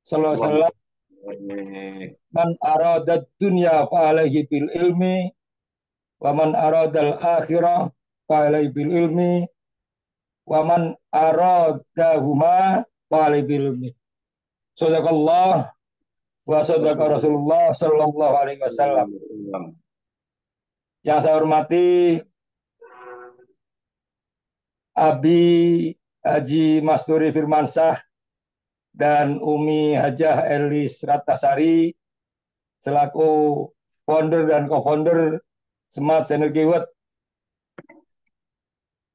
Sallallahu alaihi wasallam, man aradad dunya fa alaihi bil ilmi wa man aradal akhirah fa alaihi bil ilmi wa man aradahuma fa alaihi bil ilmi. Sadaqallah wa sadaqa Rasulullah sallallahu alaihi wasallam. Yang saya hormati Abi Haji Masturi Firmansyah dan Umi Hajah Elis Ratnasari selaku founder dan co-founder Smart Synergy World.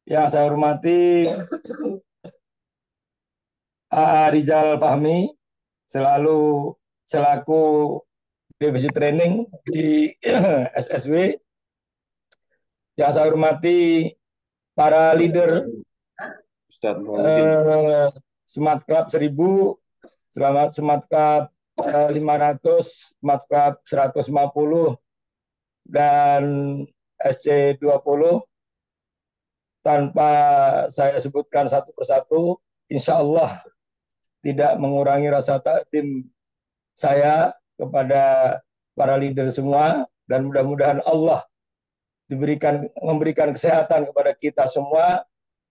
Yang saya hormati AA Rizal Fahmi selalu selaku divisi training di SSW. Yang saya hormati para leader Smart Club 1000, Smart Club 500, Smart Club 150, dan SC20. Tanpa saya sebutkan satu persatu, insya Allah tidak mengurangi rasa takdim saya kepada para leader semua, dan mudah-mudahan Allah memberikan kesehatan kepada kita semua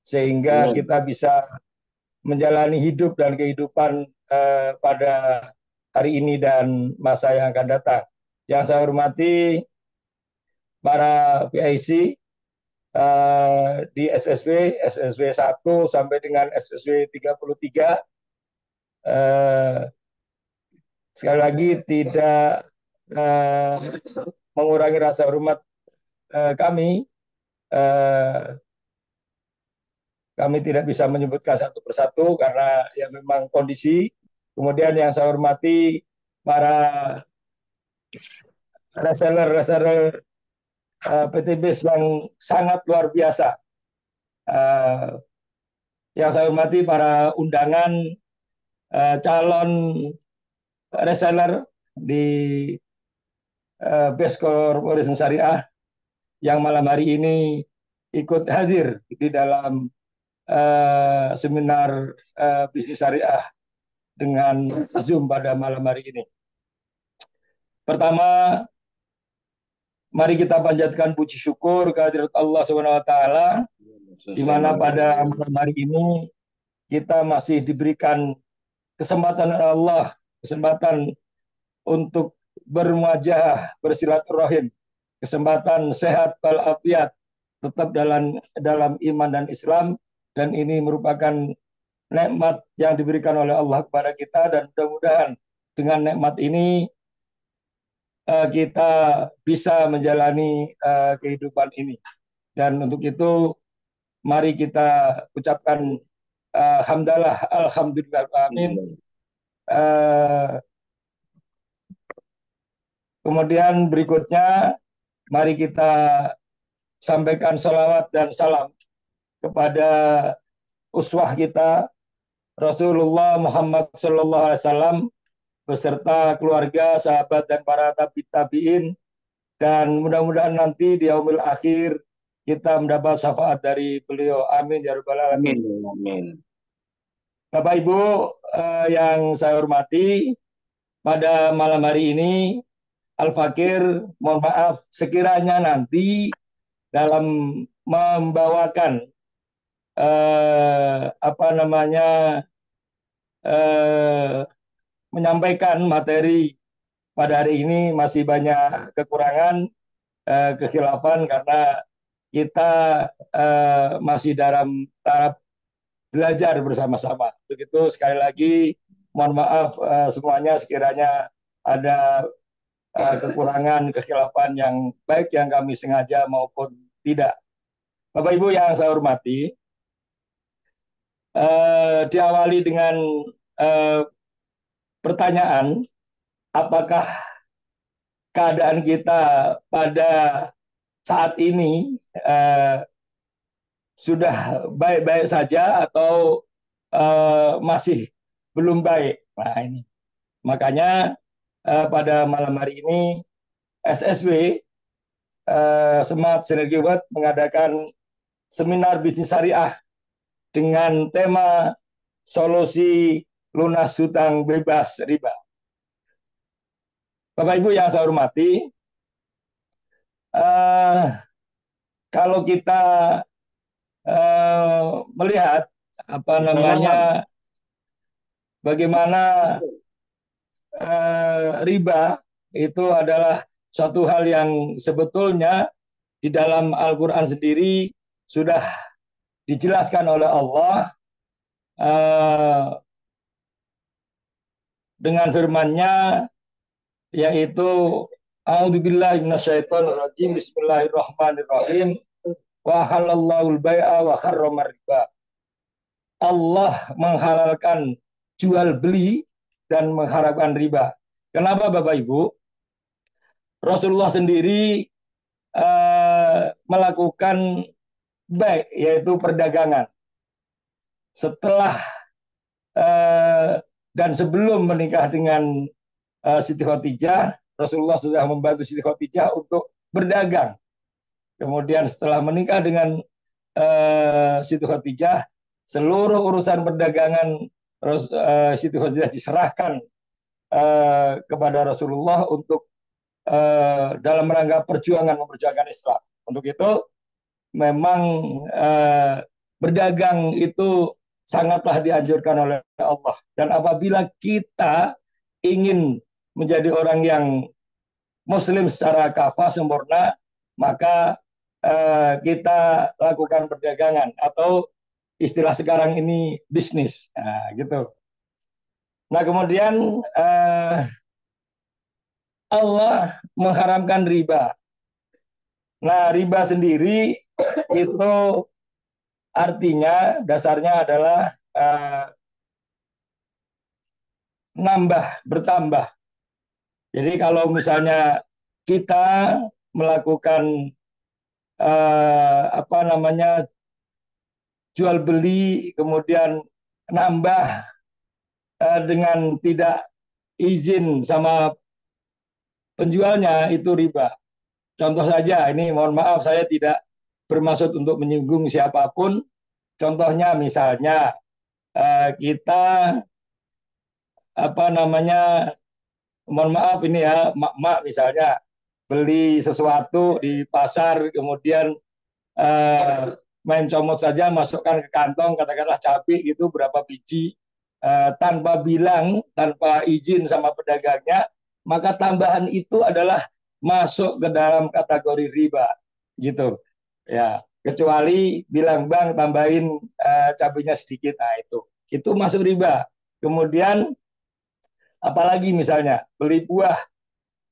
sehingga kita bisa menjalani hidup dan kehidupan pada hari ini dan masa yang akan datang. Yang saya hormati para PIC di SSW 1 sampai dengan SSW 33. Sekali lagi tidak mengurangi rasa hormat kami. Kami tidak bisa menyebutkan satu persatu karena ya memang kondisi. Kemudian yang saya hormati para reseller PTBS yang sangat luar biasa. Yang saya hormati para undangan calon reseller di Best Corporation Syariah yang malam hari ini ikut hadir di dalam seminar bisnis syariah dengan Zoom pada malam hari ini. Pertama, mari kita panjatkan puji syukur kehadirat Allah SWT, di mana pada malam hari ini kita masih diberikan kesempatan Allah, kesempatan untuk bermuajah, bersilaturahim, kesempatan sehat walafiat, tetap dalam iman dan Islam, dan ini merupakan nikmat yang diberikan oleh Allah kepada kita, dan mudah-mudahan dengan nikmat ini kita bisa menjalani kehidupan ini. Dan untuk itu mari kita ucapkan hamdalah, alhamdulillah, amin. Kemudian berikutnya mari kita sampaikan salawat dan salam kepada uswah kita Rasulullah Muhammad SAW beserta keluarga, sahabat, dan para tabi'in, dan mudah-mudahan nanti di yaumil akhir kita mendapat syafaat dari beliau. Amin ya rabbal alamin. Amin. Bapak Ibu yang saya hormati, pada malam hari ini Al-Fakir mohon maaf sekiranya nanti dalam membawakan menyampaikan materi pada hari ini masih banyak kekurangan, kekhilafan, karena kita masih dalam tahap belajar bersama-sama. Untuk itu sekali lagi mohon maaf semuanya sekiranya ada kekurangan, kekhilafan yang baik yang kami sengaja maupun tidak. Bapak Ibu yang saya hormati, diawali dengan pertanyaan, apakah keadaan kita pada saat ini sudah baik-baik saja atau masih belum baik? Nah ini, makanya pada malam hari ini SSW Smart Synergy World mengadakan seminar bisnis syariah dengan tema solusi lunas hutang bebas riba. Bapak Ibu yang saya hormati, eh, kalau kita melihat apa namanya bagaimana riba itu adalah suatu hal yang sebetulnya di dalam Al-Quran sendiri sudah dijelaskan oleh Allah eh, dengan firman-Nya, yaitu A'udzubillahi minasyaitonirrajim, Bismillahirrahmanirrahim, wa halallahu al-bai'a wa harrama riba. Allah menghalalkan jual beli dan mengharamkan riba. Kenapa Bapak Ibu? Rasulullah sendiri melakukan baik, yaitu perdagangan. Setelah dan sebelum menikah dengan Siti Khadijah, Rasulullah sudah membantu Siti Khadijah untuk berdagang. Kemudian setelah menikah dengan Siti Khadijah, seluruh urusan perdagangan Siti Khadijah diserahkan kepada Rasulullah untuk dalam rangka memperjuangkan Islam. Untuk itu memang berdagang itu sangatlah dianjurkan oleh Allah. Dan apabila kita ingin menjadi orang yang Muslim secara kafah sempurna, maka kita lakukan perdagangan atau istilah sekarang ini bisnis, nah, gitu. Nah kemudian Allah mengharamkan riba. Nah riba sendiri itu artinya dasarnya adalah bertambah. Jadi kalau misalnya kita melakukan apa namanya jual beli kemudian nambah dengan tidak izin sama penjualnya, itu riba. Contoh saja, ini mohon maaf saya tidak bermaksud untuk menyinggung siapapun. Contohnya misalnya kita apa namanya, mohon maaf ini ya, mak-mak misalnya beli sesuatu di pasar, kemudian main comot saja, masukkan ke kantong, katakanlah cabai itu berapa biji, tanpa bilang, tanpa izin sama pedagangnya, maka tambahan itu adalah masuk ke dalam kategori riba, gitu. Ya, kecuali bilang bang tambahin cabainya sedikit, nah itu masuk riba. Kemudian apalagi misalnya beli buah,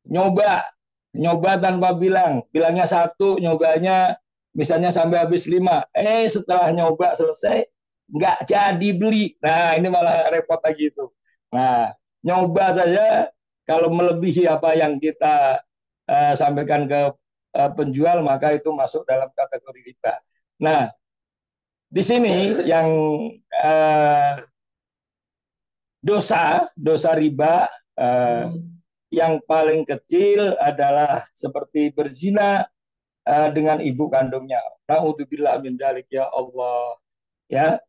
nyoba nyoba tanpa bilangnya satu, nyobanya misalnya sampai habis 5, setelah nyoba selesai nggak jadi beli, nah ini malah repot lagi itu. Nah nyoba saja kalau melebihi apa yang kita sampaikan ke penjual, maka itu masuk dalam kategori riba. Nah di sini yang dosa riba yang paling kecil adalah seperti berzina dengan ibu kandungnya. Na'udzubillah min dzalik, ya Allah. Ya,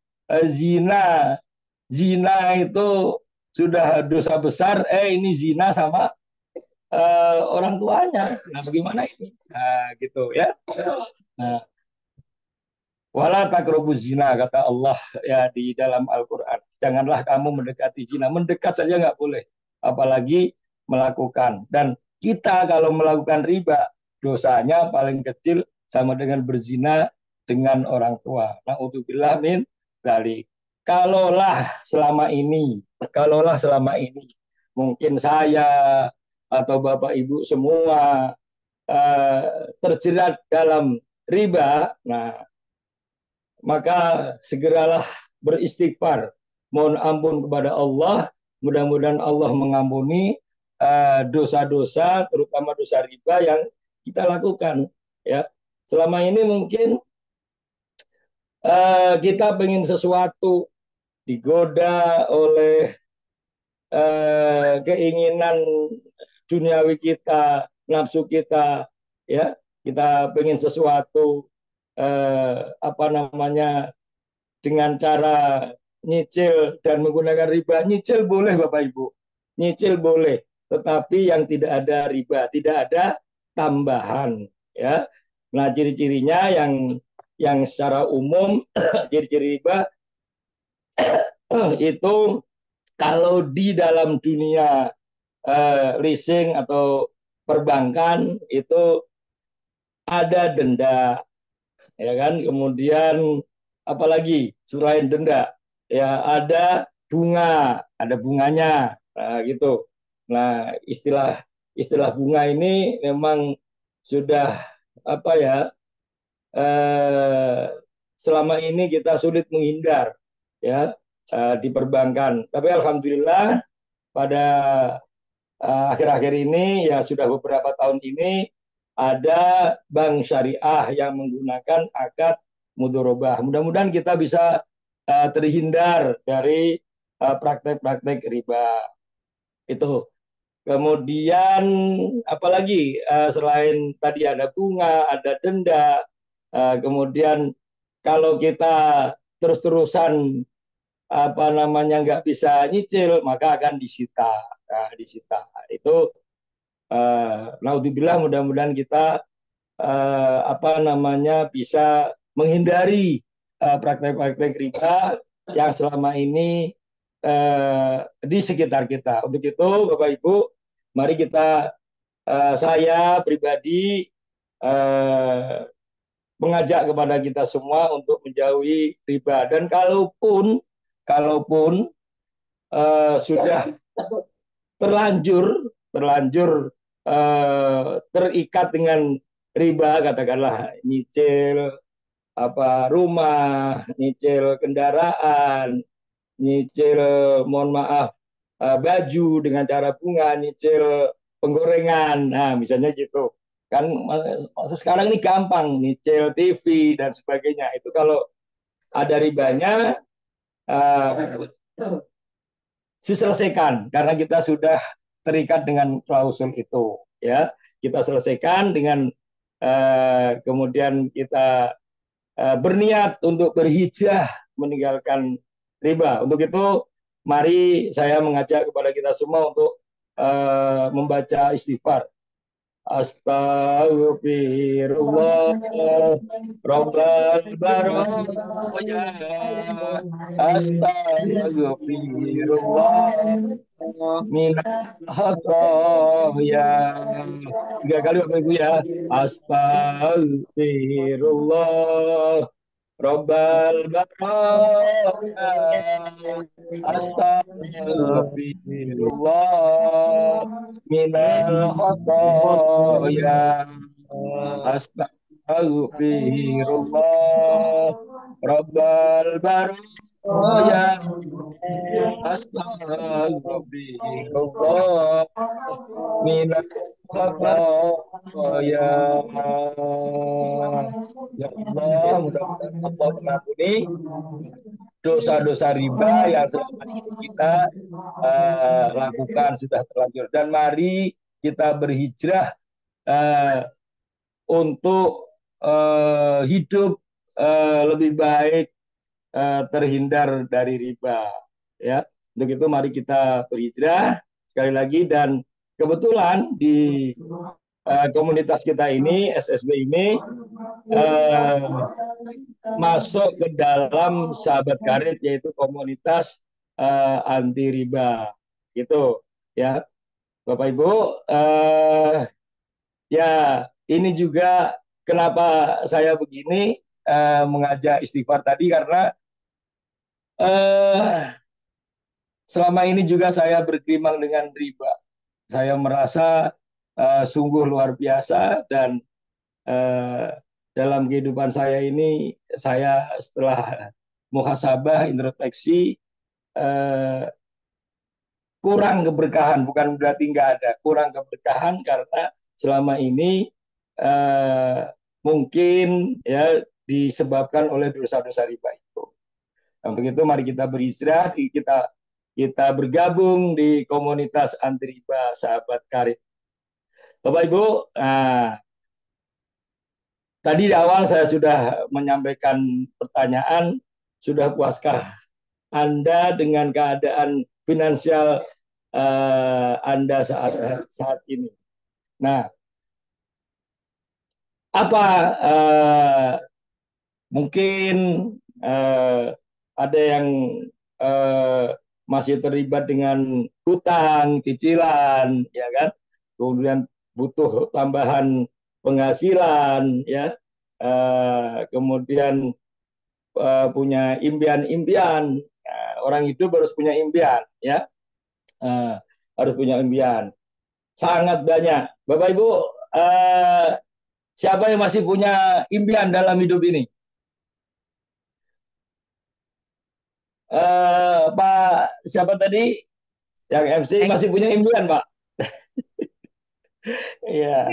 zina zina itu sudah dosa besar, ini zina sama orang tuanya. Nah, bagaimana ini? Nah, gitu ya. Nah, wala taqrabuz zina, kata Allah ya di dalam Al-Qur'an. Janganlah kamu mendekati zina. Mendekat saja nggak boleh, apalagi melakukan. Dan kita kalau melakukan riba, dosanya paling kecil sama dengan berzina dengan orang tua. Na'udzubillah min dzalik. Kalaulah selama ini mungkin saya atau Bapak Ibu semua terjerat dalam riba, nah maka segeralah beristighfar, mohon ampun kepada Allah. Mudah-mudahan Allah mengampuni dosa-dosa, terutama dosa riba yang kita lakukan. Ya, selama ini mungkin kita pengen sesuatu, digoda oleh keinginan duniawi kita, nafsu kita, ya, kita pengen sesuatu apa namanya dengan cara nyicil dan menggunakan riba. Nyicil boleh Bapak Ibu, nyicil boleh, tetapi yang tidak ada riba, tidak ada tambahan, ya. Nah, ciri-cirinya yang secara umum ciri-ciri riba itu kalau di dalam dunia leasing atau perbankan itu ada denda, ya kan? Kemudian apalagi selain denda, ya ada bunga, ada bunganya, nah, gitu. Nah, istilah istilah bunga ini memang sudah apa ya? Eh, Selama ini kita sulit menghindar, ya, di perbankan. Tapi alhamdulillah pada akhir-akhir ini ya sudah beberapa tahun ini ada bank syariah yang menggunakan akad mudorobah. Mudah-mudahan kita bisa terhindar dari praktek-praktek riba itu. Kemudian apalagi selain tadi ada bunga, ada denda, kemudian kalau kita terus-terusan apa namanya nggak bisa nyicil maka akan disita. Nah, disita itu naudzubillah, mudah-mudahan kita apa namanya bisa menghindari praktek-praktek riba yang selama ini di sekitar kita. Untuk itu Bapak Ibu, mari kita saya pribadi eh, mengajak kepada kita semua untuk menjauhi riba, dan kalaupun kalaupun sudah terlanjur terlanjur terikat dengan riba, katakanlah nyicil apa rumah, nyicil kendaraan, nyicil mohon maaf baju dengan cara bunga, nyicil penggorengan, nah misalnya gitu kan. Sekarang ini gampang nyicil TV dan sebagainya, itu kalau ada ribanya uh, diselesaikan karena kita sudah terikat dengan klausul itu, ya. Kita selesaikan dengan kemudian kita berniat untuk berhijrah meninggalkan riba. Untuk itu mari saya mengajak kepada kita semua untuk membaca istighfar. Astagfirullah, Rabbal Baraya. Astagfirullah, minal ya. Tiga kali Bapak Ibu ya. Astagfirullah, Rabbal Baraya. Astagfirullah, minal khotoya. Astagfirullah, Rabbal Baraya. Astagfirullah, minal khotoya. Ya Allah, mudah-mudahan Allah mengampuni dosa-dosa riba yang selama ini kita lakukan sudah terlanjur. Dan mari kita berhijrah uh, untuk hidup lebih baik, terhindar dari riba, ya. Untuk itu mari kita berhijrah sekali lagi, dan kebetulan di komunitas kita ini SSB ini uh, masuk ke dalam sahabat karib, yaitu komunitas anti riba, gitu, ya Bapak Ibu. Ya, ini juga kenapa saya begini mengajak istighfar tadi, karena eh, selama ini juga saya bergelimang dengan riba. Saya merasa sungguh luar biasa, dan eh, dalam kehidupan saya ini saya setelah muhasabah introspeksi, eh, kurang keberkahan, bukan berarti nggak ada, kurang keberkahan karena selama ini eh, mungkin ya disebabkan oleh dosa-dosa riba itu. Nah, untuk itu mari kita beristirahat, kita kita bergabung di komunitas anti riba sahabat karib. Bapak Ibu, tadi di awal saya sudah menyampaikan pertanyaan, sudah puaskah Anda dengan keadaan finansial Anda saat ini. Nah, apa mungkin eh, ada yang eh, masih terlibat dengan hutang, cicilan, ya kan? Kemudian butuh tambahan penghasilan, ya. Kemudian punya impian-impian. Orang hidup harus punya impian, ya. Eh, harus punya impian. Sangat banyak. Bapak Ibu, eh, siapa yang masih punya impian dalam hidup ini? Pak siapa tadi yang MC masih punya impian, Pak? Iya,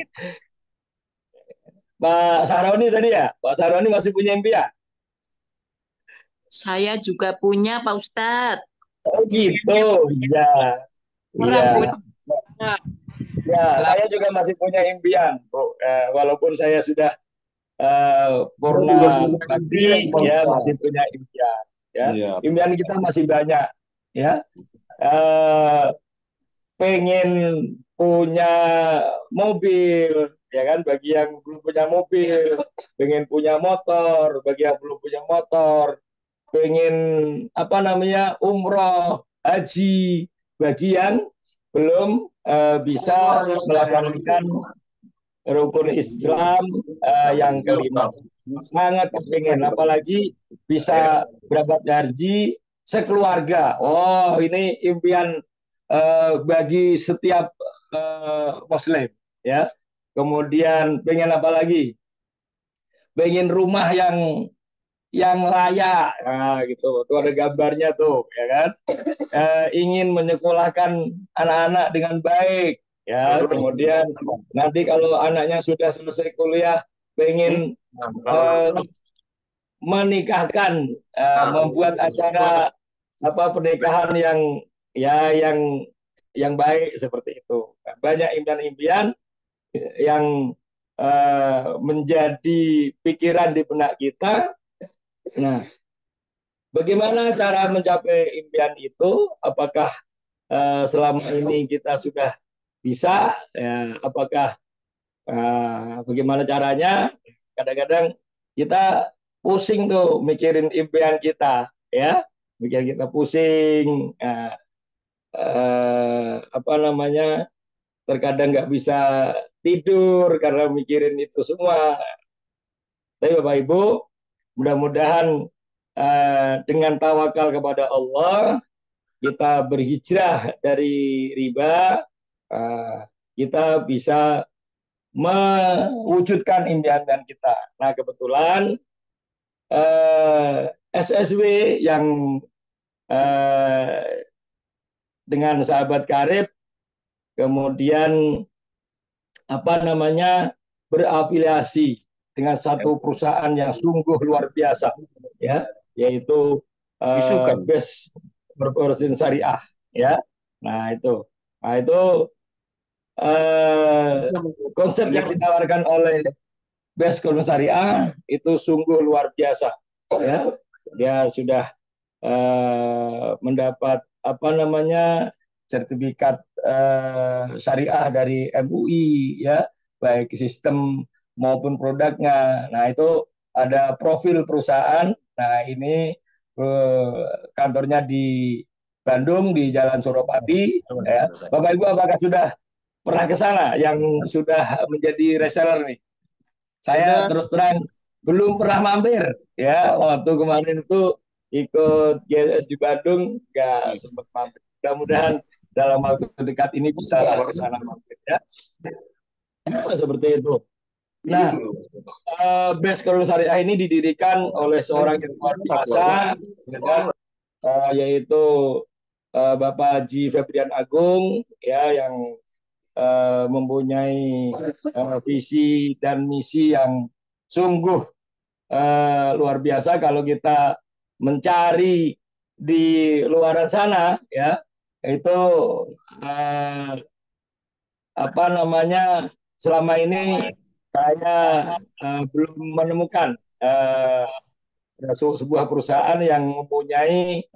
Pak Saroni tadi ya. Pak Saroni masih punya impian. Saya juga punya, Pak Ustadz. Oh gitu, ya, iya, Orang punya. ya. Saya juga masih punya impian, Bu. Walaupun saya sudah purna bakti, ya masih punya impian. Ya, Iya. impian kita masih banyak. Ya, eh, pengen punya mobil, ya kan, bagi yang belum punya mobil, pengen punya motor bagi yang belum punya motor, pengen apa namanya umroh haji bagi yang belum bisa melaksanakan rukun Islam yang kelima. Sangat kepingin, apalagi bisa berangkat haji sekeluarga. Oh, ini impian bagi setiap Muslim, ya. Kemudian pengen apa lagi? Pengen rumah yang layak, nah, gitu. Tuh ada gambarnya tuh, ya kan? Ingin menyekolahkan anak-anak dengan baik, ya. Kemudian nanti kalau anaknya sudah selesai kuliah, pengen eh, menikahkan, membuat acara apa pernikahan yang ya yang baik seperti itu. Banyak impian-impian yang menjadi pikiran di benak kita. Nah, bagaimana cara mencapai impian itu? Apakah selama ini kita sudah bisa? Ya, apakah bagaimana caranya? Kadang-kadang kita pusing tuh mikirin impian kita, ya, bikin kita pusing. Apa namanya? Terkadang nggak bisa tidur karena mikirin itu semua. Tapi Bapak Ibu, mudah-mudahan dengan tawakal kepada Allah, kita berhijrah dari riba, eh, kita bisa mewujudkan impian kita. Nah, kebetulan SSW yang eh, dengan sahabat karib kemudian apa namanya berafiliasi dengan satu perusahaan yang sungguh luar biasa, ya, yaitu Best Corporation Syariah, ya. Nah itu, eh, konsep yang ditawarkan oleh Best Corporation Syariah itu sungguh luar biasa, ya. Dia sudah mendapat apa namanya sertifikat syariah dari MUI, ya, baik sistem maupun produknya. Nah itu ada profil perusahaan. Nah ini kantornya di Bandung di Jalan Suropati. Ya. Bapak Ibu apakah sudah pernah ke sana yang sudah menjadi reseller nih? Saya Sudah. terus terang belum pernah mampir, ya, waktu kemarin itu ikut GSS di Bandung nggak sempat mampir. Mudah-mudahan dalam waktu dekat ini bisa ke sana mampir, ya. Seperti itu. Nah, Best Corporate Syariah ini didirikan oleh seorang yang luar biasa, ya kan? Yaitu Bapak Haji Febrian Agung, ya, yang mempunyai visi dan misi yang sungguh luar biasa. Kalau kita mencari di luaran sana, ya, itu eh, apa namanya selama ini saya belum menemukan sebuah perusahaan yang mempunyai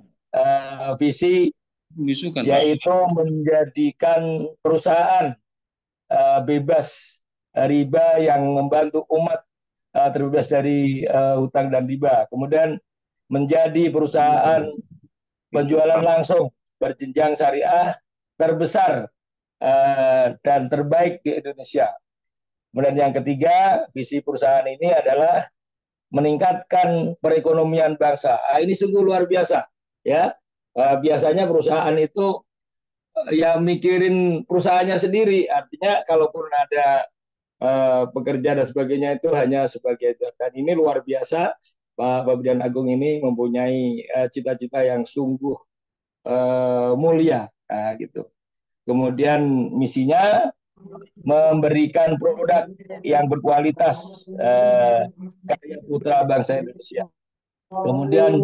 visi Bisukan, Pak. yaitu menjadikan perusahaan bebas riba yang membantu umat terbebas dari hutang dan riba. Kemudian menjadi perusahaan penjualan langsung berjenjang syariah terbesar dan terbaik di Indonesia. Kemudian yang ketiga, visi perusahaan ini adalah meningkatkan perekonomian bangsa. Ini sungguh luar biasa, ya. Biasanya perusahaan itu ya mikirin perusahaannya sendiri. Artinya kalaupun ada pekerja dan sebagainya itu hanya sebagai, dan ini luar biasa. Pak Babidan Agung ini mempunyai cita-cita yang sungguh mulia, gitu. Kemudian misinya memberikan produk yang berkualitas, karya putra bangsa Indonesia. Kemudian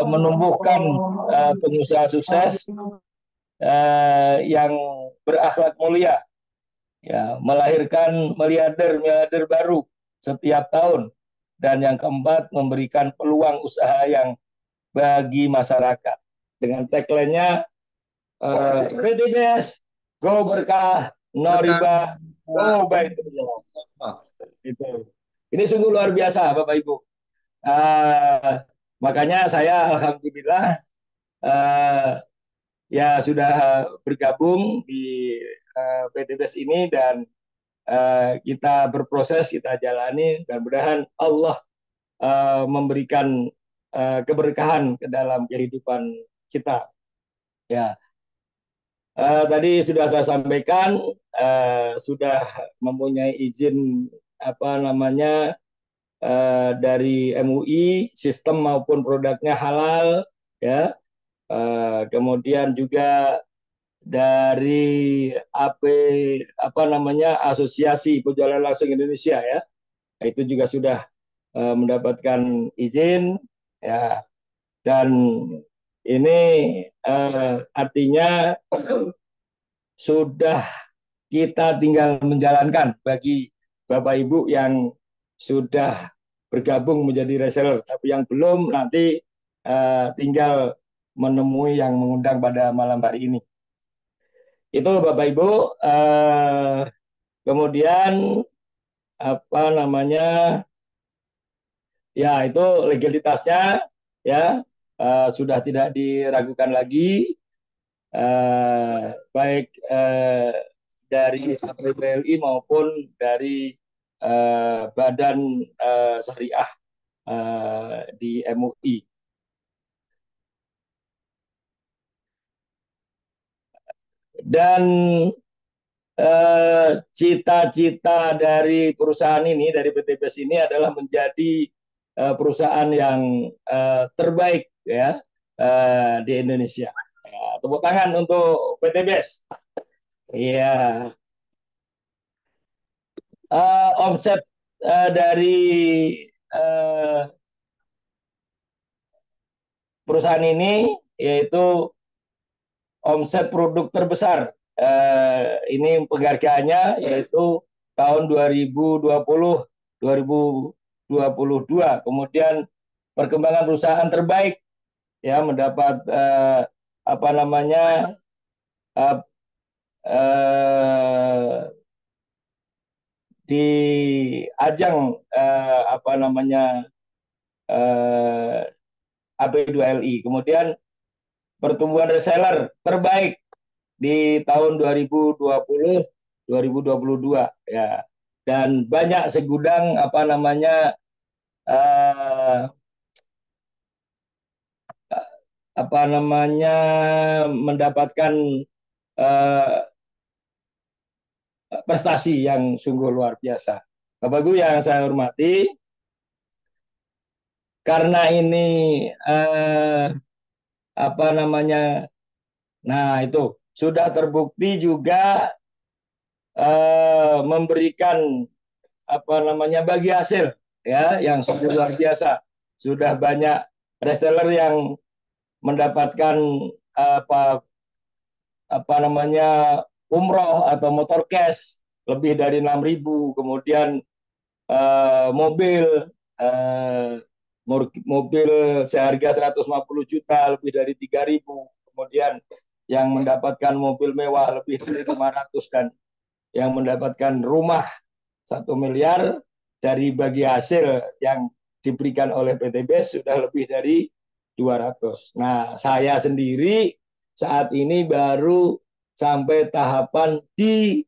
menumbuhkan pengusaha sukses yang berakhlak mulia, ya, melahirkan miliarder-miliarder baru setiap tahun. Dan yang keempat, memberikan peluang usaha yang bagi masyarakat. Dengan tagline-nya PTBS, Go Berkah, No Riba, Go Baitullah. Itu. Ini sungguh luar biasa, Bapak Ibu. Makanya saya alhamdulillah ya sudah bergabung di PTBS ini, dan kita berproses, kita jalani, dan mudah-mudahan Allah memberikan keberkahan ke dalam kehidupan kita. Ya, tadi sudah saya sampaikan, sudah mempunyai izin apa namanya dari MUI, sistem maupun produknya halal, ya. Kemudian juga dari apa namanya Asosiasi Penjualan Langsung Indonesia, ya, itu juga sudah mendapatkan izin, ya. Dan ini artinya sudah kita tinggal menjalankan bagi Bapak Ibu yang sudah bergabung menjadi reseller, tapi yang belum nanti tinggal menemui yang mengundang pada malam hari ini. Itu Bapak Ibu. Kemudian apa namanya, ya, itu legalitasnya, ya, sudah tidak diragukan lagi, baik dari APBLI maupun dari Badan Syariah di MUI. Dan cita-cita dari perusahaan ini, dari PTBS ini, adalah menjadi perusahaan yang terbaik, ya, di Indonesia. Ya, tepuk tangan untuk PTBS. Iya. Omset dari perusahaan ini yaitu omset produk terbesar. Ini penghargaannya yaitu tahun 2020 2022. Kemudian perkembangan perusahaan terbaik, ya, mendapat apa namanya di ajang apa namanya AB2LI. Kemudian pertumbuhan reseller terbaik di tahun 2020-2022, ya. Dan banyak segudang apa namanya mendapatkan prestasi yang sungguh luar biasa. Bapak Ibu yang saya hormati, karena ini apa namanya, nah, itu sudah terbukti juga memberikan apa namanya bagi hasil, ya, yang sungguh luar biasa. Sudah banyak reseller yang mendapatkan apa namanya umroh atau motor cash lebih dari 6.000, kemudian mobil mobil seharga 150 juta lebih dari 3.000, kemudian yang mendapatkan mobil mewah lebih dari 500, dan yang mendapatkan rumah 1 miliar dari bagi hasil yang diberikan oleh PTBS sudah lebih dari 200. Nah, saya sendiri saat ini baru sampai tahapan di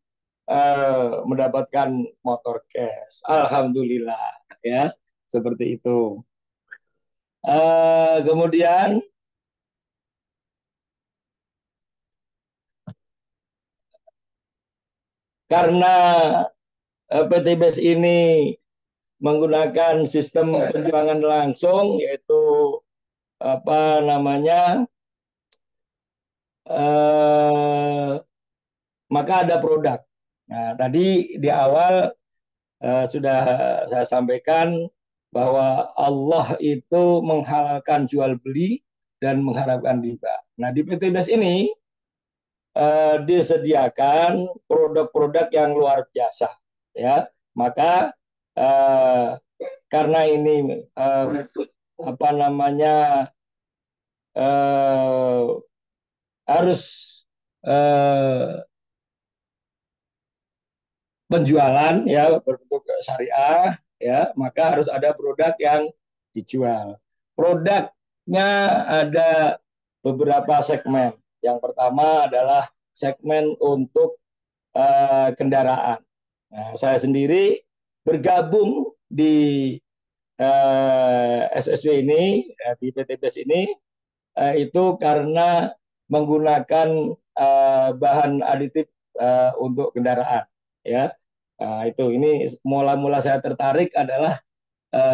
mendapatkan motor cash. Alhamdulillah, ya, seperti itu. Kemudian karena PTBS ini menggunakan sistem penjualan langsung, yaitu apa namanya, maka ada produk. Nah, tadi di awal sudah saya sampaikan bahwa Allah itu menghalalkan jual beli dan mengharapkan riba. Nah, di PTBS ini disediakan produk-produk yang luar biasa, ya. Maka eh, karena ini apa namanya, eh, harus eh, penjualan ya berbentuk syariah, ya, maka harus ada produk yang dijual. Produknya ada beberapa segmen. Yang pertama adalah segmen untuk kendaraan. Nah, saya sendiri bergabung di SSW ini, di PTBS ini, itu karena menggunakan bahan aditif untuk kendaraan, ya. Nah, itu ini mula-mula saya tertarik adalah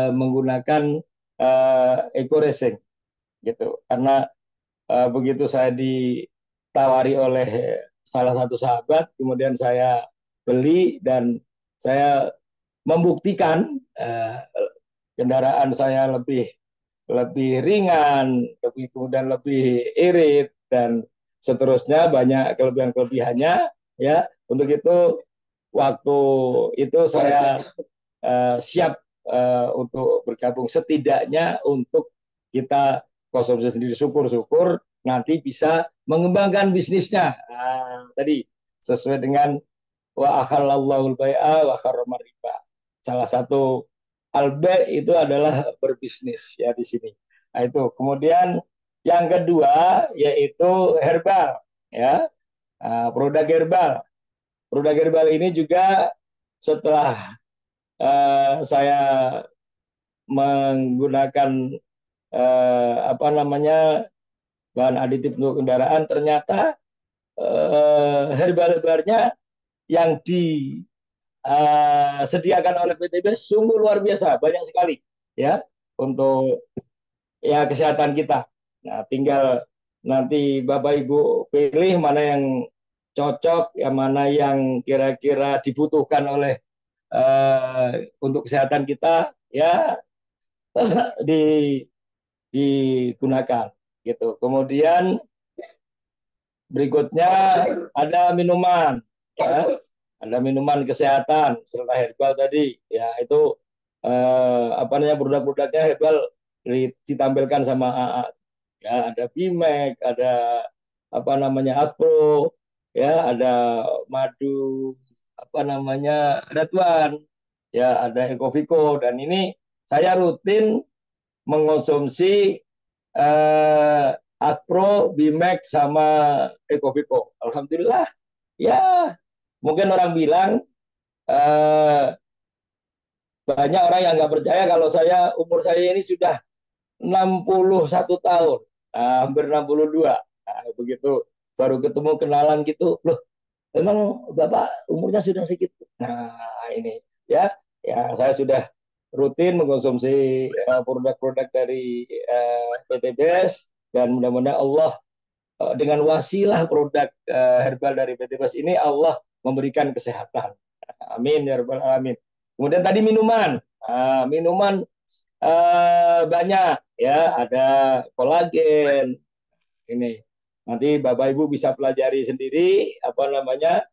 menggunakan eco racing, gitu, karena begitu saya ditawari oleh salah satu sahabat, kemudian saya beli dan saya membuktikan kendaraan saya lebih lebih ringan, lebih kemudian lebih irit dan seterusnya, banyak kelebihan-kelebihannya, ya. Untuk itu waktu itu saya siap untuk bergabung setidaknya untuk kita konsumsi sendiri, syukur-syukur nanti bisa mengembangkan bisnisnya. Nah, tadi sesuai dengan wa ahallallahu al-bai'a wa harrama riba. Salah satu albe itu adalah berbisnis, ya, di sini. Nah, itu. Kemudian yang kedua yaitu herbal, ya. Nah, produk herbal. Produk herbal ini juga setelah saya menggunakan apa namanya, bahan aditif untuk kendaraan, ternyata herbal-herbalnya yang disediakan oleh PTB sungguh luar biasa, banyak sekali, ya, untuk ya kesehatan kita. Nah, tinggal nanti Bapak Ibu pilih mana yang cocok, yang mana yang kira-kira dibutuhkan oleh untuk kesehatan kita, ya, di digunakan, gitu. Kemudian berikutnya ada minuman, ya. Ada minuman kesehatan serta herbal tadi, ya, itu apa namanya, produk-produknya herbal ditampilkan sama AA, ya, ada Bimek, ada apa namanya Agro, ya, ada madu apa namanya Ratuan, ya, ada Ekovico, dan ini saya rutin mengonsumsi eh, Agro, Bimek sama Ekovico. Alhamdulillah, ya, mungkin orang bilang eh, banyak orang yang nggak percaya kalau umur saya ini sudah 61 tahun, hampir 62. Nah, begitu baru ketemu kenalan gitu, loh, memang Bapak umurnya sudah segitu. Nah, ini, ya, ya, saya sudah rutin mengkonsumsi produk-produk dari PTBS, dan mudah-mudahan Allah dengan wasilah produk herbal dari PTBS ini Allah memberikan kesehatan. Amin ya rabbal alamin. Kemudian tadi minuman. Minuman banyak, ya, ada kolagen ini. Nanti Bapak Ibu bisa pelajari sendiri apa namanya.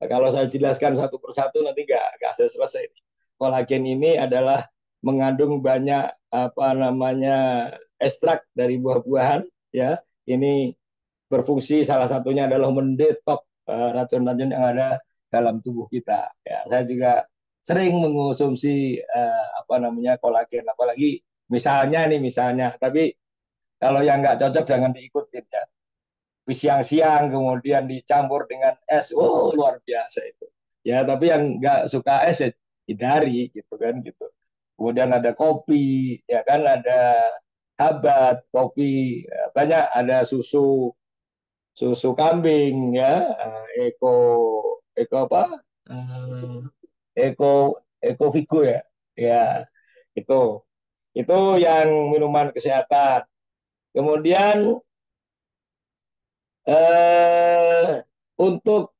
Kalau saya jelaskan satu persatu nanti nggak selesai. Kolagen ini adalah mengandung banyak apa namanya ekstrak dari buah-buahan, ya. Ini berfungsi salah satunya adalah mendetok racun-racun yang ada dalam tubuh kita. Ya, saya juga sering mengonsumsi apa namanya kolagen, apalagi misalnya nih misalnya, tapi kalau yang nggak cocok jangan diikutin ya. Siang-siang kemudian dicampur dengan es, oh luar biasa itu. Ya, tapi yang nggak suka es ya hindari gitu kan gitu. Kemudian ada kopi, ya kan ada habat, kopi, ya, banyak ada susu susu kambing ya, eko eko apa? Eko eko Vigo ya. Ya, itu. Itu yang minuman kesehatan. Kemudian untuk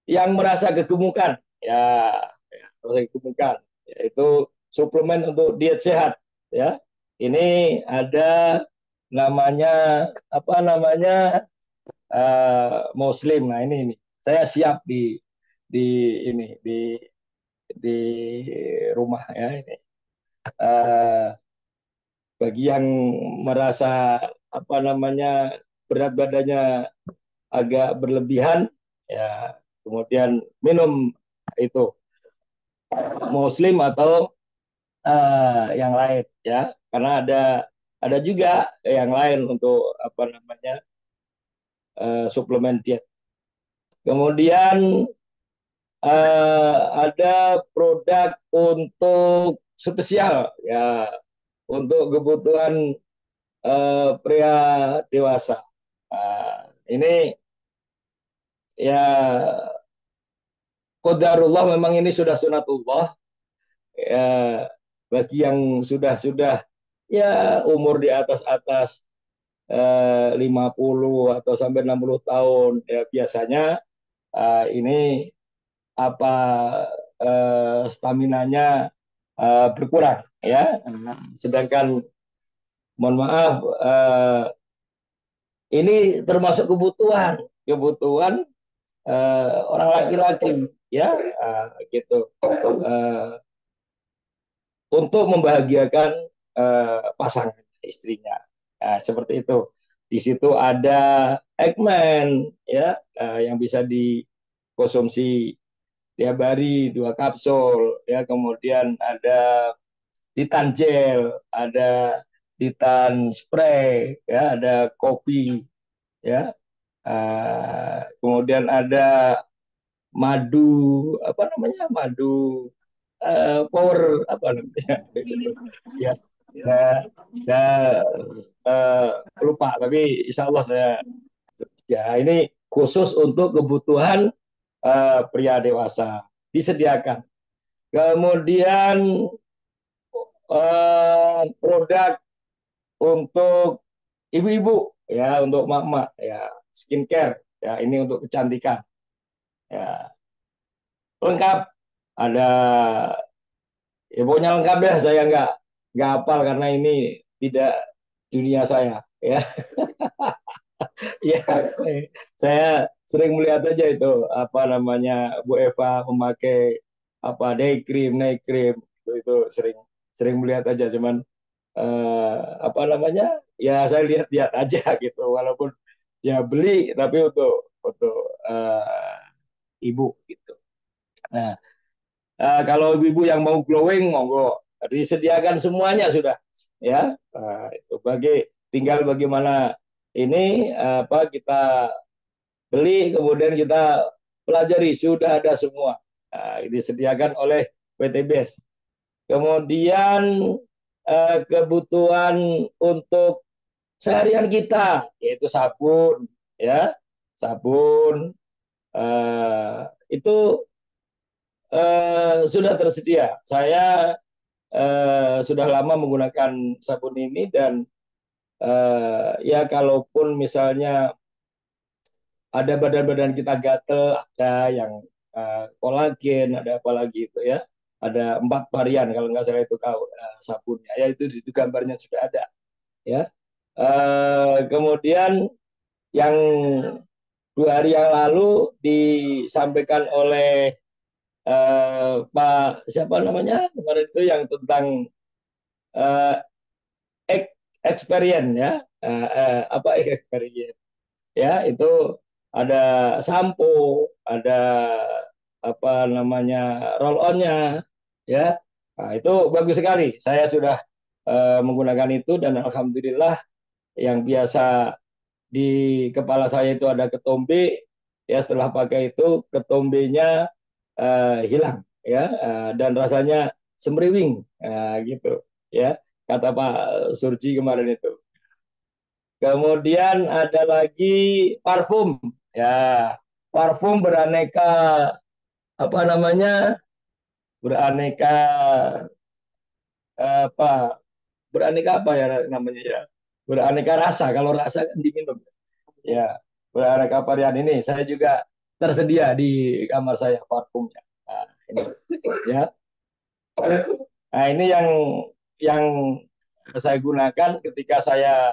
yang merasa kegemukan, ya merasa kegemukan, yaitu suplemen untuk diet sehat, ya. Ini ada namanya apa namanya Muslim. Nah ini saya siap di ini di rumah ya ini. Uh, Bagi yang merasa apa namanya berat badannya agak berlebihan, ya kemudian minum itu Muslim atau yang lain ya, karena ada juga yang lain untuk apa namanya suplemen diet. Kemudian ada produk untuk spesial ya untuk kebutuhan pria dewasa. Ini ya qadarullah, memang ini sudah sunatullah ya, bagi yang sudah ya umur di atas 50 atau sampai 60 tahun ya biasanya ini apa staminanya berkurang ya. Sedangkan mohon maaf ini termasuk kebutuhan kebutuhan orang laki-laki ya gitu untuk membahagiakan pasangan istrinya. Nah, seperti itu. Di situ ada Eggman ya yang bisa dikonsumsi tiap hari 2 kapsul ya. Kemudian ada Titan gel, ada Titan spray ya, ada kopi ya. Kemudian ada madu apa namanya madu power apa namanya gitu. Ya, saya eh, lupa, tapi insya Allah saya ya ini khusus untuk kebutuhan pria dewasa disediakan. Kemudian produk untuk ibu-ibu ya, untuk mama ya, skincare ya, ini untuk kecantikan ya, lengkap ada ya, pokoknya lengkap ya. Saya nggak hafal karena ini tidak dunia saya ya. Ya, saya sering melihat aja itu apa namanya Bu Eva memakai apa day cream, night cream, itu sering sering melihat aja, cuman eh, apa namanya ya saya lihat-lihat aja gitu, walaupun ya beli tapi untuk ibu gitu. Nah, kalau ibu-ibu yang mau glowing monggo, disediakan semuanya sudah ya. Itu tinggal bagaimana ini apa kita beli kemudian kita pelajari, sudah ada semua. Disediakan oleh PTBS. Kemudian kebutuhan untuk seharian kita yaitu sabun ya, sabun itu sudah tersedia. Saya sudah lama menggunakan sabun ini, dan ya kalaupun misalnya ada badan-badan kita gatel, ada yang kolagen, ada apa lagi itu ya. Ada 4 varian kalau nggak salah itu kau sabunnya. Ya itu di situ gambarnya sudah ada. Ya. Kemudian yang 2 hari yang lalu disampaikan oleh Pak siapa namanya kemarin itu yang tentang eh, experience ya, apa experience ya itu ada sampo, ada apa namanya roll onnya ya. Nah, itu bagus sekali. Saya sudah menggunakan itu dan alhamdulillah yang biasa di kepala saya itu ada ketombe ya setelah pakai itu ketombenya hilang ya, dan rasanya semriwing gitu ya kata Pak Surji kemarin itu. Kemudian ada lagi parfum ya, parfum beraneka apa namanya beraneka apa beraneka apa ya namanya ya, beraneka rasa, kalau rasa kan diminum ya, beraneka varian ini saya juga tersedia di kamar saya parfumnya. Nah, ini ya. Nah, ini yang saya gunakan ketika saya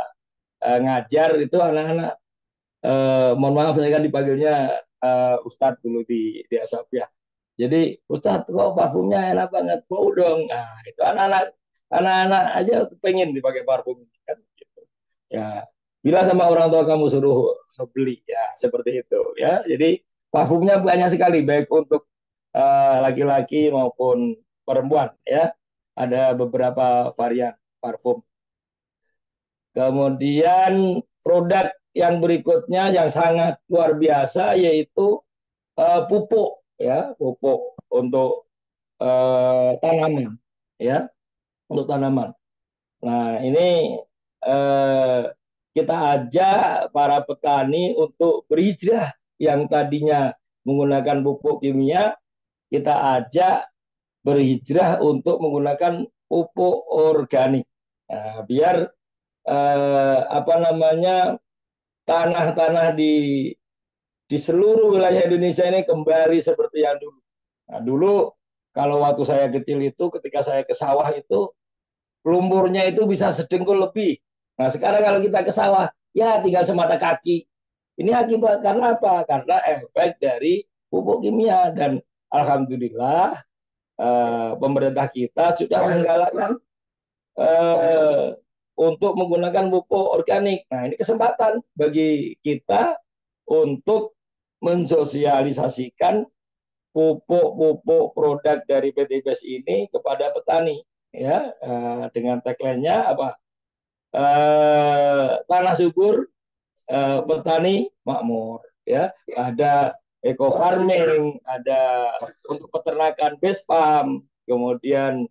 ngajar itu anak-anak, mohon maaf saya kan dipanggilnya Ustadz dulu di Asap ya. Jadi Ustadz kok parfumnya enak banget, mau dong. Nah, itu anak-anak aja pengen dipakai parfum kan gitu. Ya, bila sama orang tua kamu suruh beli ya seperti itu ya. Jadi parfumnya banyak sekali baik untuk laki-laki maupun perempuan ya. Ada beberapa varian parfum. Kemudian produk yang berikutnya yang sangat luar biasa yaitu pupuk ya, pupuk untuk tanaman ya, untuk tanaman. Nah, ini eh, kita ajak para petani untuk berhijrah yang tadinya menggunakan pupuk kimia, kita ajak berhijrah untuk menggunakan pupuk organik. Nah, biar apa namanya tanah-tanah di seluruh wilayah Indonesia ini kembali seperti yang dulu. Nah, dulu kalau waktu saya kecil itu ketika saya ke sawah itu lumpurnya itu bisa sedengkul lebih. Nah, sekarang kalau kita ke sawah ya tinggal semata kaki. Ini akibat karena apa? Karena efek dari pupuk kimia dan alhamdulillah pemerintah kita sudah menggalakkan eh, untuk menggunakan pupuk organik. Nah, ini kesempatan bagi kita untuk mensosialisasikan pupuk-pupuk produk dari PT BES ini kepada petani ya, dengan tagline-nya apa, tanah subur, petani makmur ya, ada eco farming, ada untuk peternakan base farm, kemudian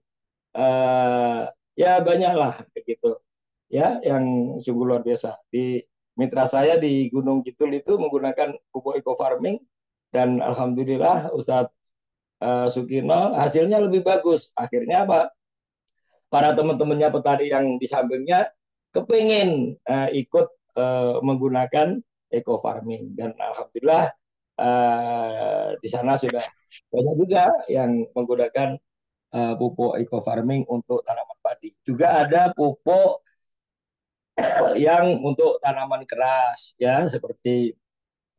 eh, ya banyaklah begitu ya yang sungguh luar biasa. Di mitra saya di Gunung Kidul itu menggunakan pupuk eco farming dan alhamdulillah Ustadz Sukino hasilnya lebih bagus. Akhirnya apa? Para teman-temannya petani yang di sampingnya kepingin ikut menggunakan eco farming dan alhamdulillah di sana sudah banyak juga yang menggunakan pupuk eco farming untuk tanaman padi. Juga ada pupuk yang untuk tanaman keras ya seperti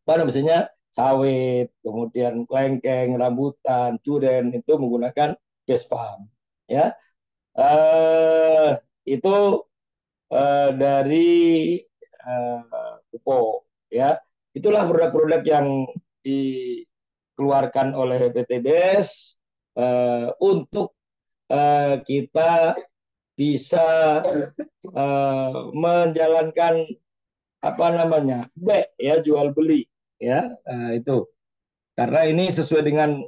apa namanya sawit, kemudian kelengkeng, rambutan, duren itu menggunakan base farm ya. Eh, itu dari pupuk ya. Itulah produk-produk yang dikeluarkan oleh PTBS untuk kita bisa menjalankan apa namanya ya jual beli ya, itu karena ini sesuai dengan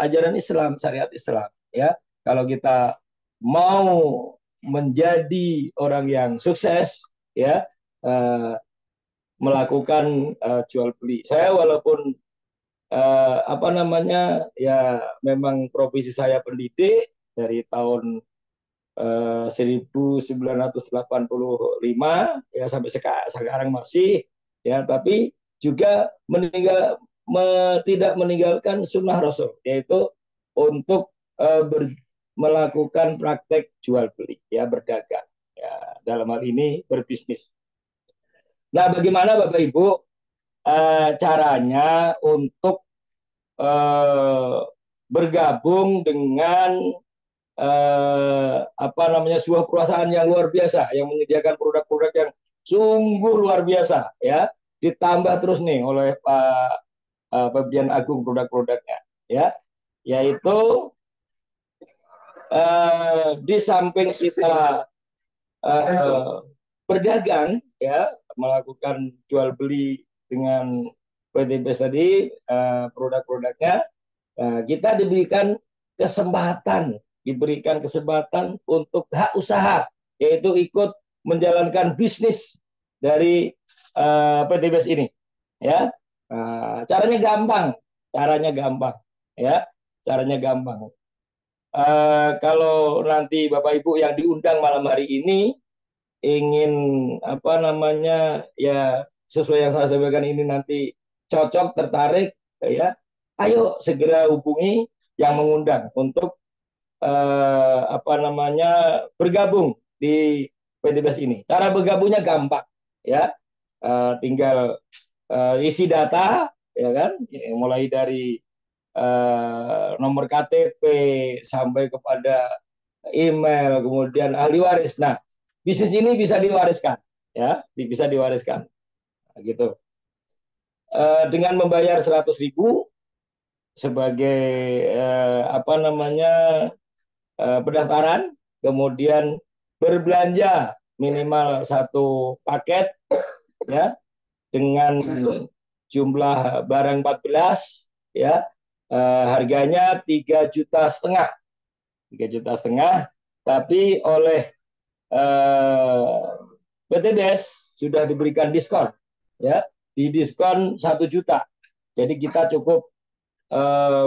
ajaran Islam, syariat Islam ya. Kalau kita mau menjadi orang yang sukses ya, uh, melakukan jual beli. Saya walaupun apa namanya ya memang profesi saya pendidik dari tahun 1985 ya sampai sekarang masih ya, tapi juga tidak meninggalkan sunnah Rasul yaitu untuk melakukan praktek jual beli ya, berdagang ya, dalam hal ini berbisnis. Nah, bagaimana Bapak Ibu caranya untuk eh, bergabung dengan apa namanya sebuah perusahaan yang luar biasa yang menyediakan produk-produk yang sungguh luar biasa ya, ditambah terus nih oleh Pak Febrian Agung produk-produknya ya, yaitu di samping kita eh, berdagang ya, melakukan jual beli dengan PTBS tadi produk-produknya, kita diberikan kesempatan untuk hak usaha, yaitu ikut menjalankan bisnis dari PTBS ini ya. Caranya gampang, caranya gampang ya, caranya gampang. Kalau nanti Bapak Ibu yang diundang malam hari ini ingin apa namanya ya sesuai yang saya sampaikan ini nanti cocok tertarik ya, ayo segera hubungi yang mengundang untuk apa namanya bergabung di PTBS ini. Cara bergabungnya gampang ya, tinggal isi data ya kan, ya, mulai dari nomor KTP sampai kepada email, kemudian ahli waris. Nah, bisnis ini bisa diwariskan, ya, bisa diwariskan, gitu. Dengan membayar 100.000 sebagai apa namanya pendaftaran, kemudian berbelanja minimal satu paket, ya, dengan jumlah barang 14, ya, harganya 3,5 juta, 3,5 juta, tapi oleh PTBS sudah diberikan diskon ya, di diskon 1 juta. Jadi kita cukup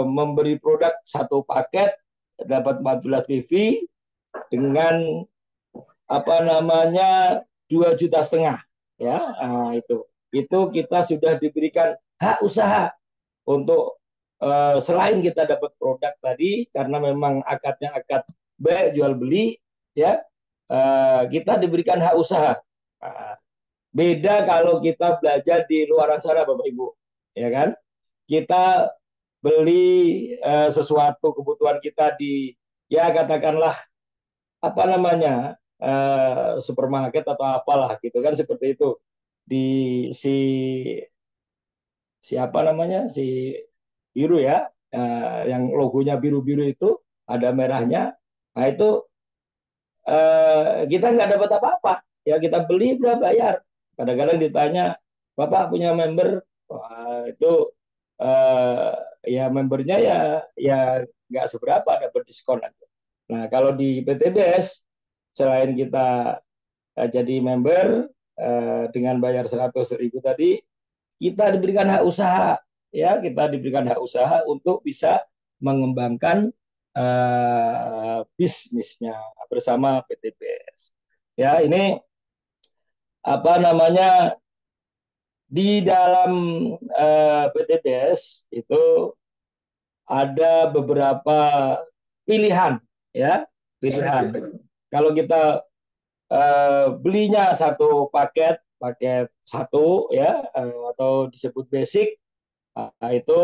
memberi produk satu paket dapat 14 PV dengan apa namanya 2,5 juta ya. Itu kita sudah diberikan hak usaha untuk selain kita dapat produk tadi, karena memang akadnya akad baik jual beli ya, kita diberikan hak usaha. Beda kalau kita belajar di luar sana Bapak Ibu, ya kan? Kita beli sesuatu kebutuhan kita di, ya katakanlah apa namanya supermarket atau apalah gitu kan, seperti itu, di si siapa namanya si biru ya, yang logonya biru-biru itu ada merahnya. Nah itu kita nggak dapat apa-apa ya, kita beli berapa bayar. Kadang-kadang ditanya, Bapak punya member? Wah, itu eh, ya membernya ya nggak seberapa, dapat diskon aja. Nah kalau di PTBS, selain kita jadi member dengan bayar 100.000 tadi, kita diberikan hak usaha ya, kita diberikan hak usaha untuk bisa mengembangkan bisnisnya bersama PTBS ya. Ini apa namanya di dalam PTBS itu ada beberapa pilihan ya, pilihan. Kalau kita belinya satu paket, paket satu ya, atau disebut basic, itu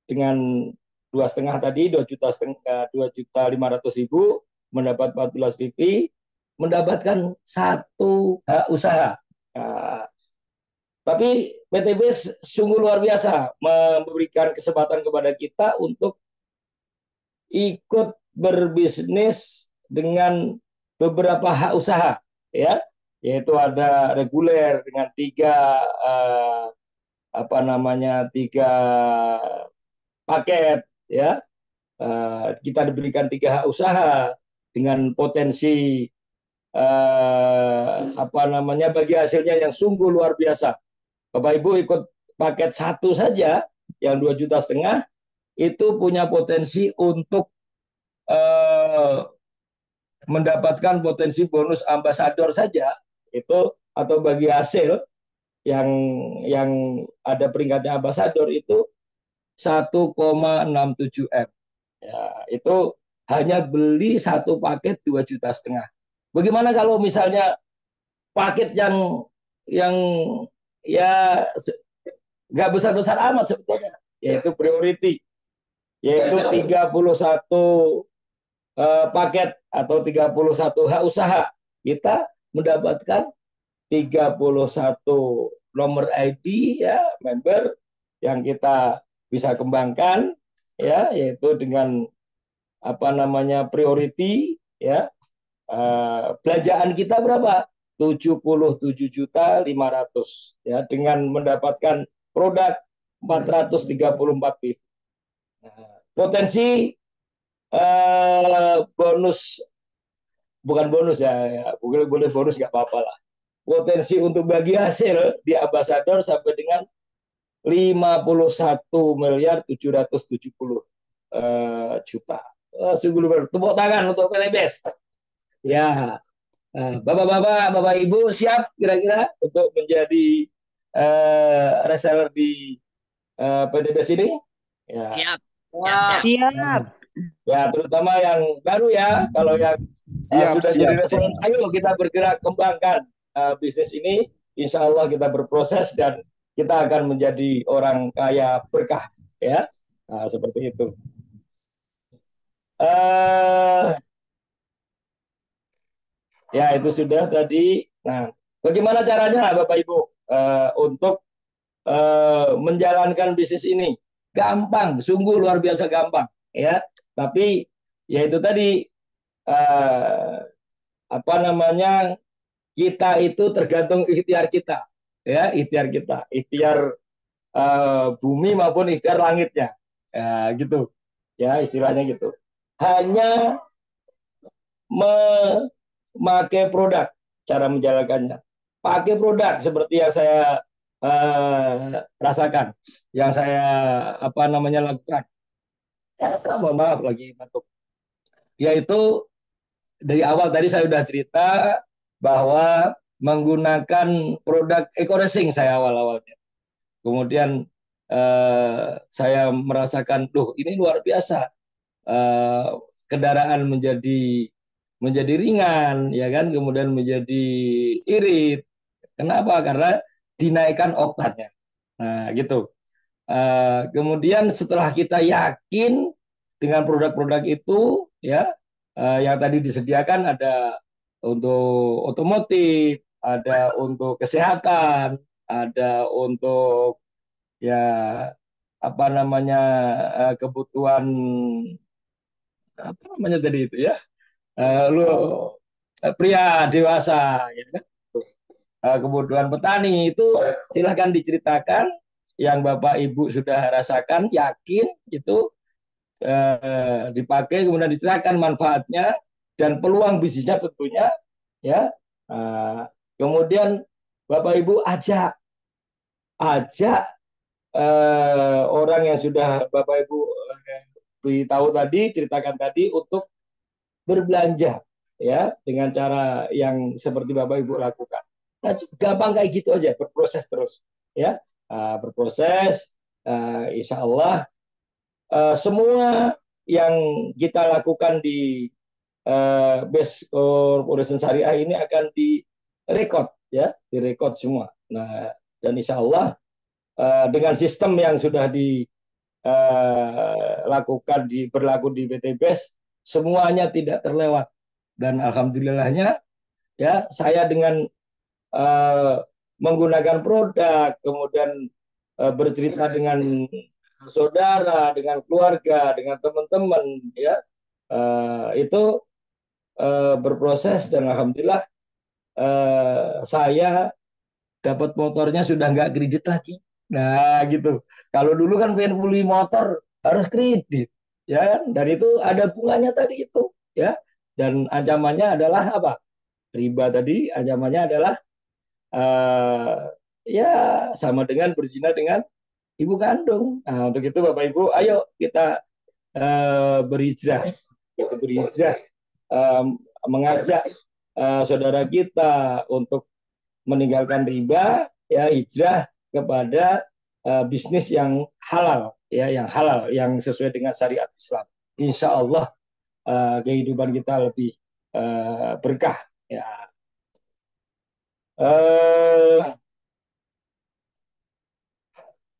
dengan 2,5 tadi, 2,5 juta, 2,5 juta mendapat 14 PP, mendapatkan satu hak usaha. Nah, tapi PTB sungguh luar biasa memberikan kesempatan kepada kita untuk ikut berbisnis dengan beberapa hak usaha ya, yaitu ada reguler dengan eh, tiga paket ya. Kita diberikan tiga hak usaha dengan potensi apa namanya bagi hasilnya yang sungguh luar biasa. Bapak Ibu ikut paket satu saja yang 2,5 juta itu punya potensi untuk eh, mendapatkan potensi bonus ambasador saja itu, atau bagi hasil yang yang ada peringkatnya ambasador itu 1,67 M. Ya, itu hanya beli satu paket 2,5 juta. Bagaimana kalau misalnya paket yang ya nggak besar-besar amat sebetulnya, yaitu priority. yaitu 31 paket atau 31 hak usaha. Kita mendapatkan 31 nomor ID ya member yang kita bisa kembangkan ya, yaitu dengan apa namanya priority ya. Belanjaan kita berapa? 77.500 ya, dengan mendapatkan produk 434 piece. Potensi bonus, bukan bonus ya, boleh boleh bonus nggak apa-apa lah. Potensi untuk bagi hasil di Ambassador sampai dengan 51.770 juta. Sungguh luar biasa. Tepuk tangan untuk PTBS. Ya, bapak-bapak, bapak ibu siap kira-kira untuk menjadi reseller di PTBS ini? Ya. Siap. Siap. Siap. Ya, terutama yang baru ya. Kalau yang Siap, sudah jadi siap. reseller, ayo kita bergerak kembangkan bisnis ini. Insya Allah kita berproses dan kita akan menjadi orang kaya berkah ya. Nah, seperti itu. Ya, itu sudah tadi. Nah, bagaimana caranya Bapak Ibu untuk menjalankan bisnis ini? Gampang, sungguh luar biasa gampang ya. Tapi ya itu tadi eh, apa namanya, kita itu tergantung ikhtiar kita ya, ikhtiar kita, ikhtiar bumi maupun ikhtiar langitnya ya, gitu ya, istilahnya gitu. Hanya memakai produk, cara menjalankannya pakai produk seperti yang saya rasakan, yang saya apa namanya lakukan. Mohon maaf lagi batuk. Yaitu dari awal tadi saya sudah cerita bahwa menggunakan produk eco-racing saya awal-awalnya. Kemudian saya merasakan, loh ini luar biasa. Eh, Kendaraan menjadi ringan, ya kan, kemudian menjadi irit. Kenapa? Karena dinaikkan oktannya. Nah, gitu. Kemudian setelah kita yakin dengan produk-produk itu, ya, yang tadi disediakan ada untuk otomotif, ada untuk kesehatan, ada untuk ya apa namanya kebutuhan apa namanya tadi itu ya, lu pria dewasa, ya kan? Kebutuhan petani itu silahkan diceritakan yang Bapak Ibu sudah rasakan, yakin itu dipakai, kemudian diceritakan manfaatnya dan peluang bisnisnya tentunya ya. Kemudian Bapak Ibu ajak orang yang sudah Bapak Ibu beritahu tadi, ceritakan tadi, untuk berbelanja ya dengan cara yang seperti Bapak Ibu lakukan. Nah, gampang kayak gitu aja, berproses terus ya. Berproses, insya Allah semua yang kita lakukan di Base Corporation Syariah ini akan direkod ya, direkod semua. Nah, dan insya Allah dengan sistem yang sudah dilakukan berlaku di BTBS, semuanya tidak terlewat. Dan alhamdulillahnya ya, saya dengan eh, menggunakan produk, kemudian bercerita dengan saudara, dengan keluarga, dengan teman-teman ya, itu berproses dan alhamdulillah saya dapat motornya sudah nggak kredit lagi. Nah, gitu. Kalau dulu kan pengen beli motor harus kredit, ya kan? Dan itu ada bunganya tadi itu, ya. Dan ancamannya adalah apa? Riba tadi, ancamannya adalah eh, ya sama dengan berzina dengan ibu kandung. Nah, untuk itu Bapak Ibu, ayo kita berhijrah, kita berhijrah, eh, mengajak saudara kita untuk meninggalkan riba, ya, hijrah kepada bisnis yang halal, ya, yang halal, yang sesuai dengan syariat Islam. Insya Allah kehidupan kita lebih berkah. Ya. Uh,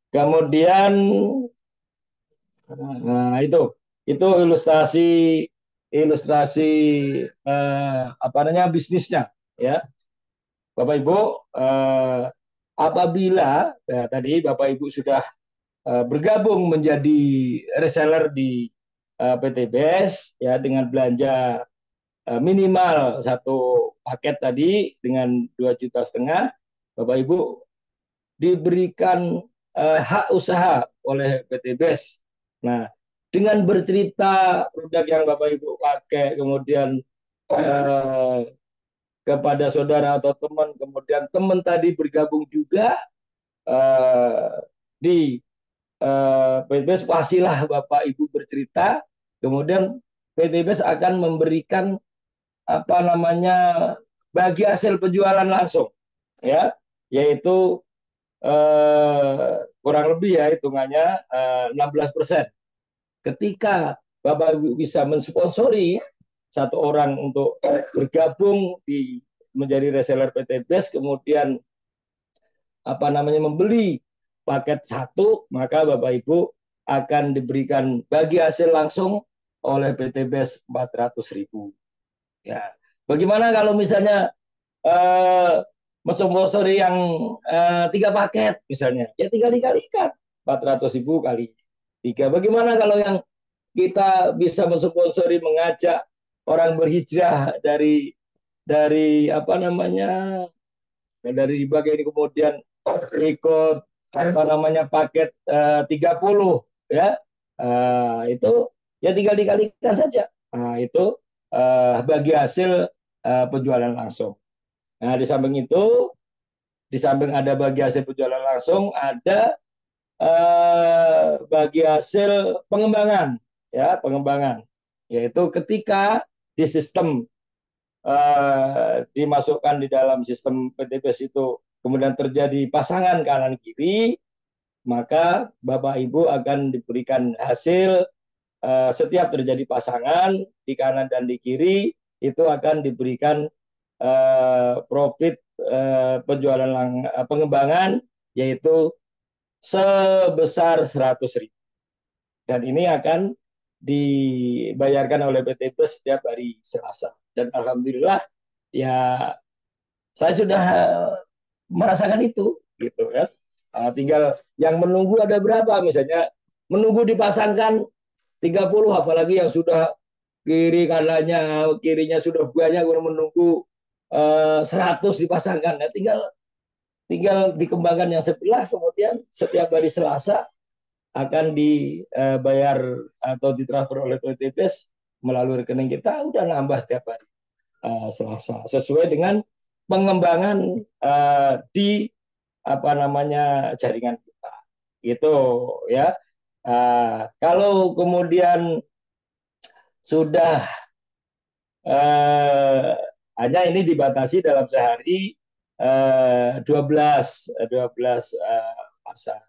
Kemudian Nah, itu ilustrasi ilustrasi apa namanya bisnisnya, ya. Bapak Ibu, eh, apabila tadi Bapak Ibu sudah bergabung menjadi reseller di PT BES, ya, dengan belanja minimal satu paket tadi dengan 2,5 juta, Bapak Ibu diberikan hak usaha oleh PT BES. Nah, dengan bercerita produk yang Bapak Ibu pakai, kemudian eh, kepada saudara atau teman, kemudian teman tadi bergabung juga eh, di PTBS, pastilah Bapak Ibu bercerita, kemudian PTBS akan memberikan apa namanya bagi hasil penjualan langsung, ya, yaitu kurang lebih ya hitungannya 16%. Ketika Bapak Ibu bisa mensponsori satu orang untuk bergabung di menjadi reseller PTBS, kemudian apa namanya membeli paket satu, maka Bapak Ibu akan diberikan bagi hasil langsung oleh PTBS 400.000. Ya. Bagaimana kalau misalnya eh, mensponsori yang 3 paket misalnya, ya tinggal dikalikan 400.000 kali 3. Bagaimana kalau yang kita bisa mensponsori, mengajak orang berhijrah dari apa namanya, dari bagian ini, kemudian ikut apa namanya paket 30, ya. Itu ya tinggal dikalikan saja. Nah, itu bagi hasil penjualan langsung. Nah, di samping ada bagi hasil penjualan langsung, ada bagi hasil pengembangan, ya, pengembangan, yaitu ketika di sistem dimasukkan di dalam sistem PTBS itu, kemudian terjadi pasangan kanan kiri, maka Bapak Ibu akan diberikan hasil setiap terjadi pasangan di kanan dan di kiri, itu akan diberikan profit penjualan pengembangan, yaitu sebesar 100.000. Dan ini akan dibayarkan oleh PT BES setiap hari Selasa. Dan alhamdulillah, ya, saya sudah merasakan itu, gitu ya. Tinggal yang menunggu ada berapa, misalnya menunggu dipasangkan 30, apalagi yang sudah kirinya sudah banyak, menunggu 100 dipasangkan. Nah, tinggal tinggal dikembangkan yang sebelah, kemudian setiap hari Selasa akan dibayar atau ditransfer oleh PTBS melalui rekening kita, udah nambah setiap hari Selasa, sesuai dengan pengembangan di apa namanya jaringan kita, itu, ya. Kalau kemudian sudah eh, hanya ini dibatasi dalam sehari 12 pasar.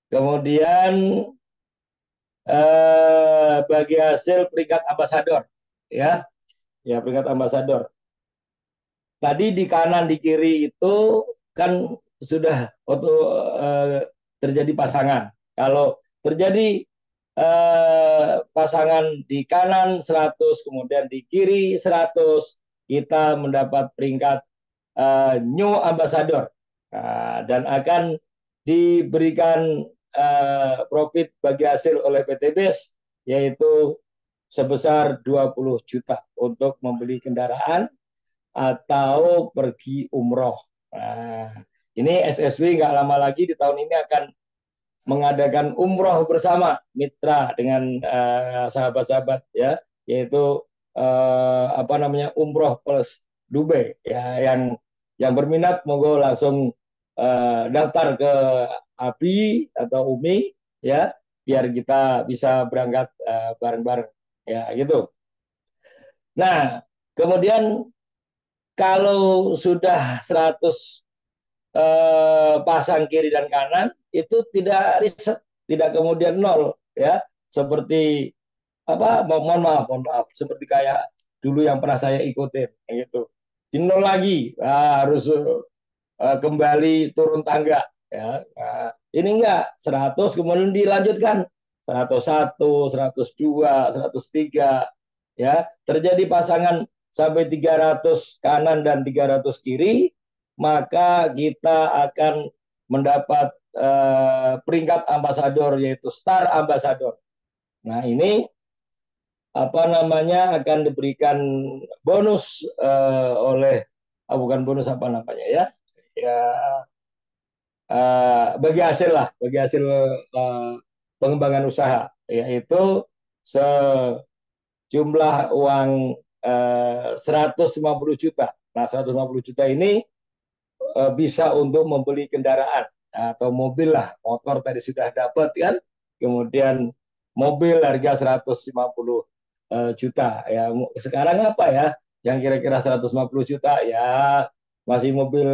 Kemudian bagi hasil peringkat ambasador, ya, ya, peringkat ambasador. Tadi di kanan di kiri itu kan sudah terjadi pasangan. Kalau terjadi pasangan di kanan 100, kemudian di kiri 100, kita mendapat peringkat new ambassador. Dan akan diberikan profit bagi hasil oleh PTBS, yaitu sebesar 20 juta untuk membeli kendaraan atau pergi umroh. Nah, ini SSW nggak lama lagi di tahun ini akan mengadakan umroh bersama mitra dengan sahabat-sahabat, ya, yaitu apa namanya umroh plus Dubai, ya, yang berminat monggo langsung daftar ke API atau UMI, ya, biar kita bisa berangkat bareng-bareng, ya, gitu. Nah, kemudian kalau sudah 100 pasang kiri dan kanan, itu tidak riset, tidak kemudian nol, ya, seperti apa, mohon maaf, seperti kayak dulu yang pernah saya ikutin, gitu, di nol lagi, harus kembali turun tangga, ya. Nah, ini enggak 100 kemudian dilanjutkan 101, 102, 103, ya. Terjadi pasangan sampai 300 kanan dan 300 kiri, maka kita akan mendapat peringkat ambasador, yaitu Star Ambassador. Nah, ini apa namanya akan diberikan bonus oleh bukan bonus apa namanya ya, ya bagi hasil lah, bagi hasil pengembangan usaha, yaitu sejumlah uang 150 juta. Nah, 150 juta ini bisa untuk membeli kendaraan atau mobil lah, motor tadi sudah dapat kan, kemudian mobil harga 150 juta ya. Sekarang apa ya yang kira-kira 150 juta ya, masih mobil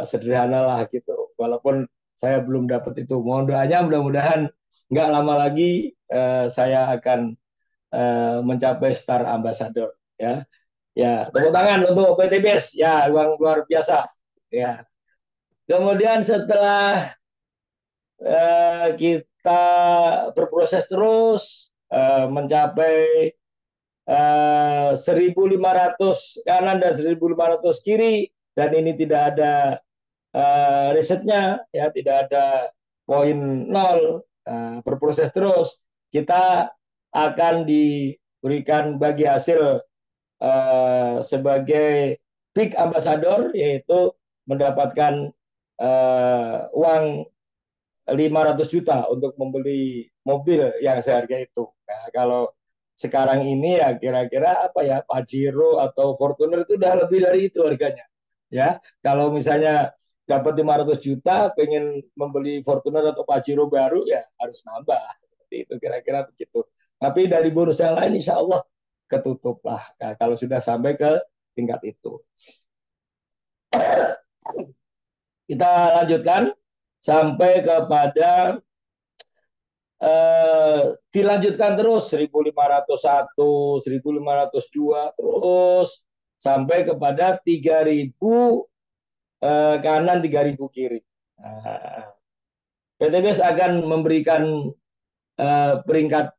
sederhana lah gitu, walaupun saya belum dapat itu. Mohon doanya, mudah-mudahan nggak lama lagi saya akan mencapai Star Ambassador ya. Ya, tepuk tangan untuk PTBS. Ya, luar biasa. Ya. Kemudian setelah kita berproses terus mencapai 1.500 kanan dan 1.500 kiri, dan ini tidak ada risetnya ya, tidak ada poin nol, berproses terus, kita akan diberikan bagi hasil sebagai big ambassador, yaitu mendapatkan uang 500 juta untuk membeli mobil yang seharga itu. Nah, kalau sekarang ini ya kira-kira apa ya, Pajero atau Fortuner itu udah lebih dari itu harganya. Ya, kalau misalnya dapat 500 juta pengen membeli Fortuner atau Pajero baru ya harus nambah. Seperti itu kira-kira begitu. Tapi dari bonus yang lain insya Allah ketutup lah. Nah, kalau sudah sampai ke tingkat itu. Kita lanjutkan sampai kepada dilanjutkan terus 1.501, 1.502 terus sampai kepada 3.000 kanan, 3.000 kiri. Nah, PTBS akan memberikan peringkat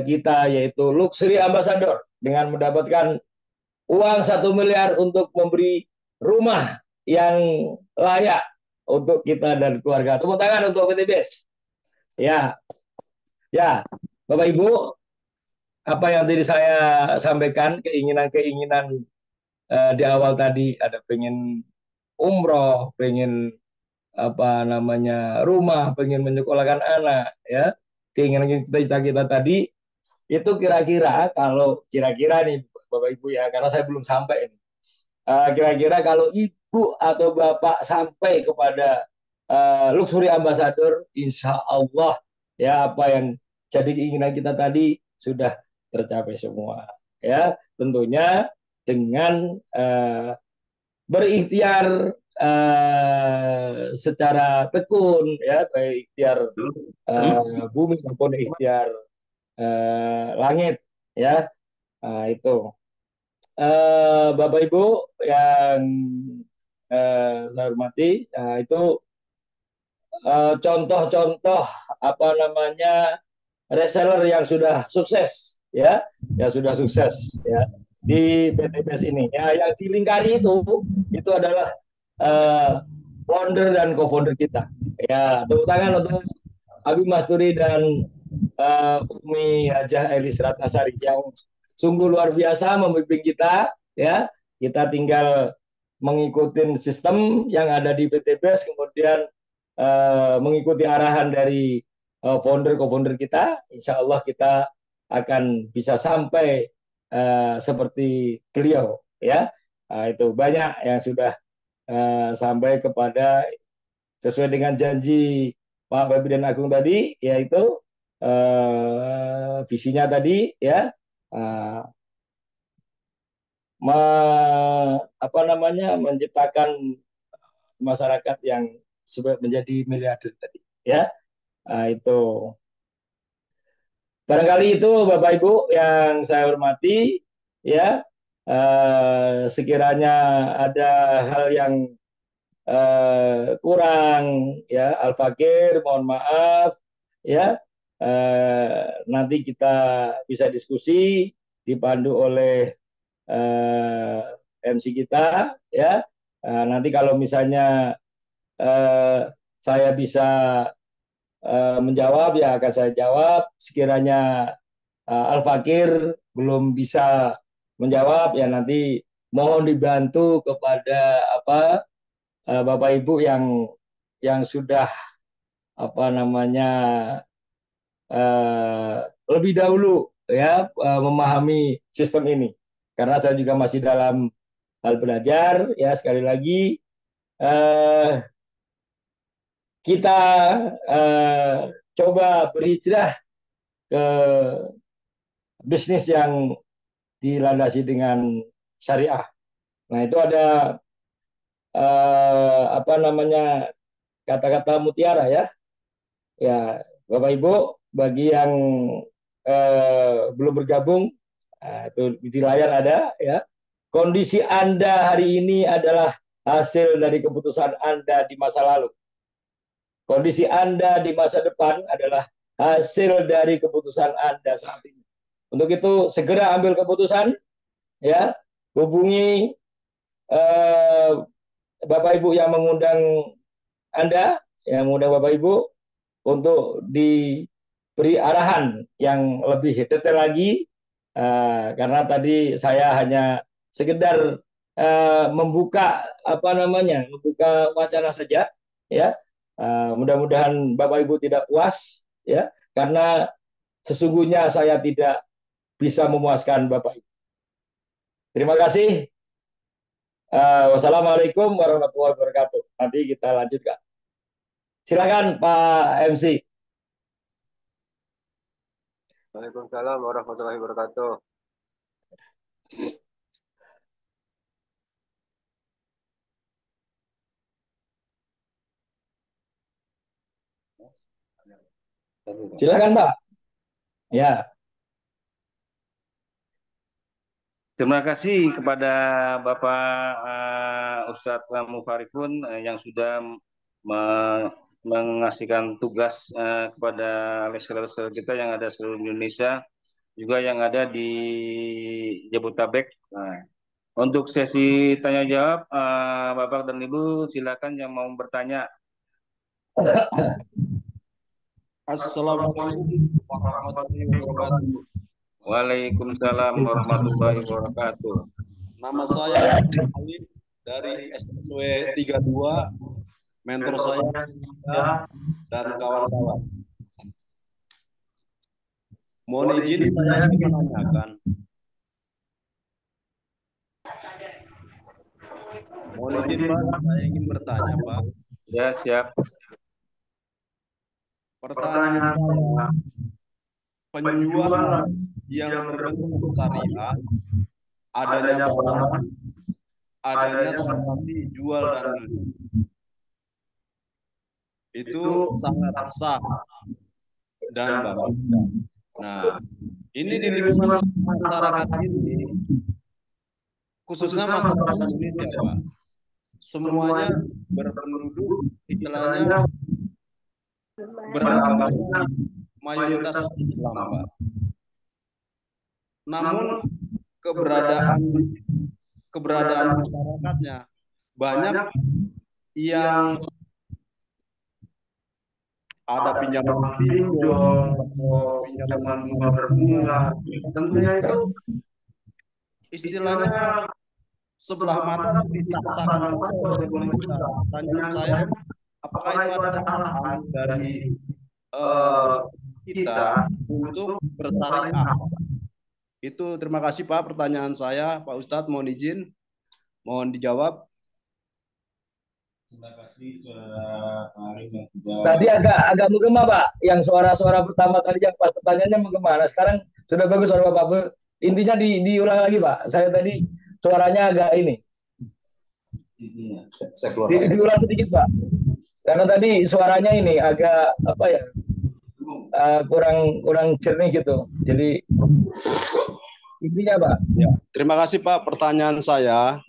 kita, yaitu Luxury Ambassador, dengan mendapatkan uang 1 miliar untuk memberi rumah yang layak untuk kita dan keluarga. Tepuk tangan untuk PTBS. Ya, ya, Bapak Ibu, apa yang tadi saya sampaikan, keinginan-keinginan di awal tadi, ada pengen umroh, pengen apa namanya rumah, pengen menyekolahkan anak, ya, keinginan kita kita tadi itu kira-kira, kalau kira-kira nih Bapak Ibu ya, karena saya belum sampai ini. Kira-kira kalau Ibu atau Bapak sampai kepada Luxury Ambassador, insya Allah ya apa yang jadi keinginan kita tadi sudah tercapai semua. Ya, tentunya dengan berikhtiar secara tekun, ya, baik ikhtiar bumi maupun ikhtiar langit, ya. Itu Bapak Ibu yang saya hormati, itu contoh-contoh apa namanya reseller yang sudah sukses, ya, yang sudah sukses ya di PTBS ini. Ya, yang dilingkari itu adalah founder dan co-founder kita. Ya, tepuk tangan untuk Abi Masturi dan Umi Hajah Elis Ratnasari yang sungguh luar biasa membimbing kita. Ya, kita tinggal mengikuti sistem yang ada di PTBS, kemudian mengikuti arahan dari founder co-founder kita. Insya Allah kita akan bisa sampai seperti beliau, ya. Itu banyak yang sudah sampai kepada sesuai dengan janji Pak Babi dan Agung tadi, yaitu visinya tadi, ya, uh, me, apa namanya menciptakan masyarakat yang menjadi miliarder tadi, ya. Itu barangkali itu Bapak Ibu yang saya hormati, ya. Sekiranya ada hal yang kurang, ya, Al-Fakir mohon maaf, ya. nanti kita bisa diskusi dipandu oleh MC kita ya. Nanti kalau misalnya saya bisa menjawab ya akan saya jawab. Sekiranya Al-Fakir belum bisa menjawab ya nanti mohon dibantu kepada Bapak Ibu yang sudah eh, lebih dahulu ya memahami sistem ini. Karena saya juga masih dalam hal belajar ya sekali lagi eh, kita eh, coba berhijrah ke bisnis yang dilandasi dengan syariah. Nah, itu ada kata-kata mutiara ya. Ya, Bapak Ibu, bagi yang belum bergabung, itu di layar ada ya. Kondisi Anda hari ini adalah hasil dari keputusan Anda di masa lalu. Kondisi Anda di masa depan adalah hasil dari keputusan Anda saat ini. Untuk itu segera ambil keputusan, ya, hubungi eh, Bapak Ibu yang mengundang Anda, yang mengundang Bapak Ibu untuk diberi arahan yang lebih detail lagi, karena tadi saya hanya sekedar membuka membuka wacana saja, ya. Mudah-mudahan Bapak Ibu tidak puas, ya, karena sesungguhnya saya tidak bisa memuaskan Bapak Ibu. Terima kasih. Wassalamualaikum warahmatullahi wabarakatuh. Nanti kita lanjutkan. Silakan Pak MC. Waalaikumsalam warahmatullahi wabarakatuh. Silakan Pak. Ya. Terima kasih kepada Bapak Ustadz Mufarifun yang sudah mengasihkan tugas kepada leseler-leseler kita yang ada seluruh Indonesia, juga yang ada di Jabodetabek. Nah, untuk sesi tanya jawab, Bapak dan Ibu silakan yang mau bertanya. Assalamualaikum warahmatullahi wabarakatuh. Waalaikumsalam warahmatullahi wabarakatuh. Nama saya Ali dari SSW 32, mentor saya dan kawan-kawan. Mohon izin saya ingin menanyakan. Mohon izin Pak, saya ingin bertanya Pak. Ya, siap. Pertanyaan saya, penjualan yang berbentuk syariah, adanya barang, adanya transaksi jual dan beli, itu sangat sah dan bagus. Nah, ini di lingkungan masyarakat ini, khususnya masyarakat Indonesia, Pak, semuanya berpenduduk, istilahnya beragama mayoritas Islam, Pak. Namun keberadaan masyarakatnya banyak yang ada pinjaman pinjol, pinjaman bunga berbunga, tentunya itu istilahnya sebelah mata dipaksakan saja oleh pemerintah. Pertanyaan saya, apakah itu ada arahan dari kita untuk bersyariah? Itu terima kasih Pak, pertanyaan saya Pak Ustadz, mohon izin, mohon dijawab. Terima kasih Pak. Tadi agak menggema Pak, yang suara-suara pertama tadi yang pas pertanyaannya menggema. Nah, sekarang sudah bagus suara Bapak. Intinya diulang lagi Pak. Saya tadi suaranya agak ini. Diulang sedikit Pak. Karena tadi suaranya ini agak kurang jernih gitu. Jadi intinya Pak. Ya, terima kasih Pak. Pertanyaan saya,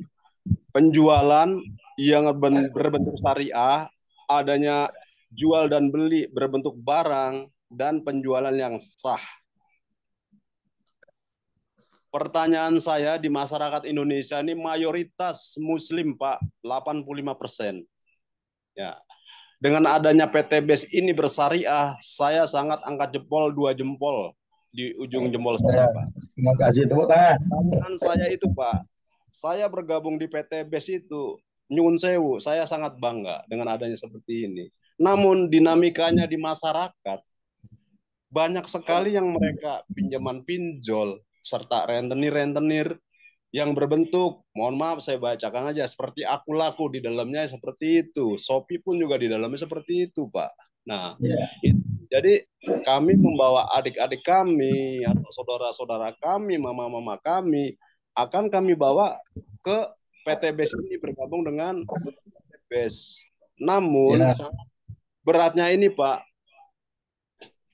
penjualan yang berbentuk syariah, adanya jual dan beli berbentuk barang, dan penjualan yang sah. Pertanyaan saya, di masyarakat Indonesia ini mayoritas Muslim, Pak, 85%. Ya. Dengan adanya PT BES ini bersyariah, saya sangat angkat jempol, 2 jempol di ujung jempol saya, Pak. Terima kasih, tepuk tangan. Pertanyaan saya itu, Pak, saya bergabung di PT BES itu, nyuwun sewu, saya sangat bangga dengan adanya seperti ini. Namun dinamikanya di masyarakat, banyak sekali yang mereka pinjaman pinjol, serta rentenir-rentenir yang berbentuk, mohon maaf saya bacakan aja, seperti aku laku di dalamnya seperti itu. Shopee pun juga di dalamnya seperti itu, Pak. Nah, jadi kami membawa adik-adik kami atau saudara-saudara kami, mama-mama kami, akan kami bawa ke PT BES ini bergabung dengan PT BES. Namun beratnya ini, Pak,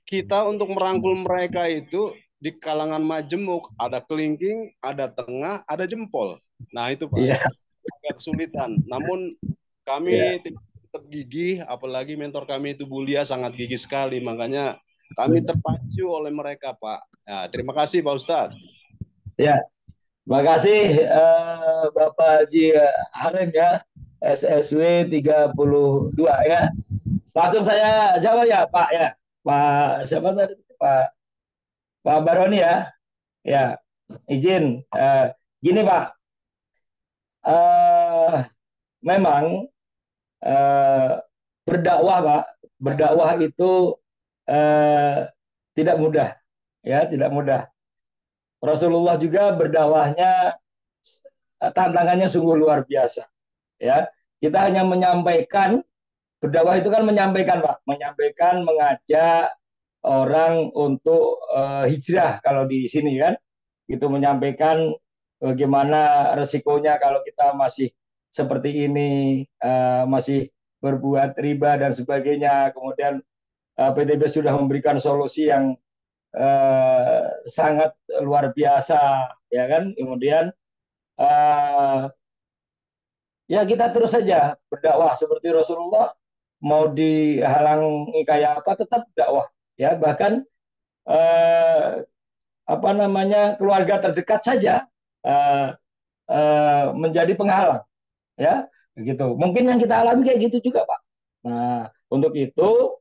kita untuk merangkul mereka itu di kalangan majemuk, ada kelingking, ada tengah, ada jempol. Nah itu, Pak, agak kesulitan. Namun kami tetap gigih, apalagi mentor kami itu Bu Lia sangat gigih sekali, makanya kami terpacu oleh mereka, Pak. Nah, terima kasih Pak Ustadz. Ya, terima kasih Bapak Haji Harim ya, SSW 32 ya. Langsung saya jawab ya Pak ya. Pak siapa tadi? Pak Baroni ya. Ya, izin. Gini Pak, memang berdakwah Pak, berdakwah itu tidak mudah, ya tidak mudah. Rasulullah juga berdakwahnya tantangannya sungguh luar biasa. Ya, kita hanya menyampaikan, berdakwah itu kan menyampaikan Pak, menyampaikan, mengajak orang untuk hijrah kalau di sini kan, itu menyampaikan bagaimana resikonya kalau kita masih seperti ini, masih berbuat riba dan sebagainya. Kemudian PTB sudah memberikan solusi yang sangat luar biasa, ya kan. Kemudian ya kita terus saja berdakwah seperti Rasulullah, mau dihalangi kayak apa tetap dakwah, ya. Bahkan apa namanya, keluarga terdekat saja menjadi penghalang, ya begitu. Mungkin yang kita alami kayak gitu juga Pak. Nah untuk itu,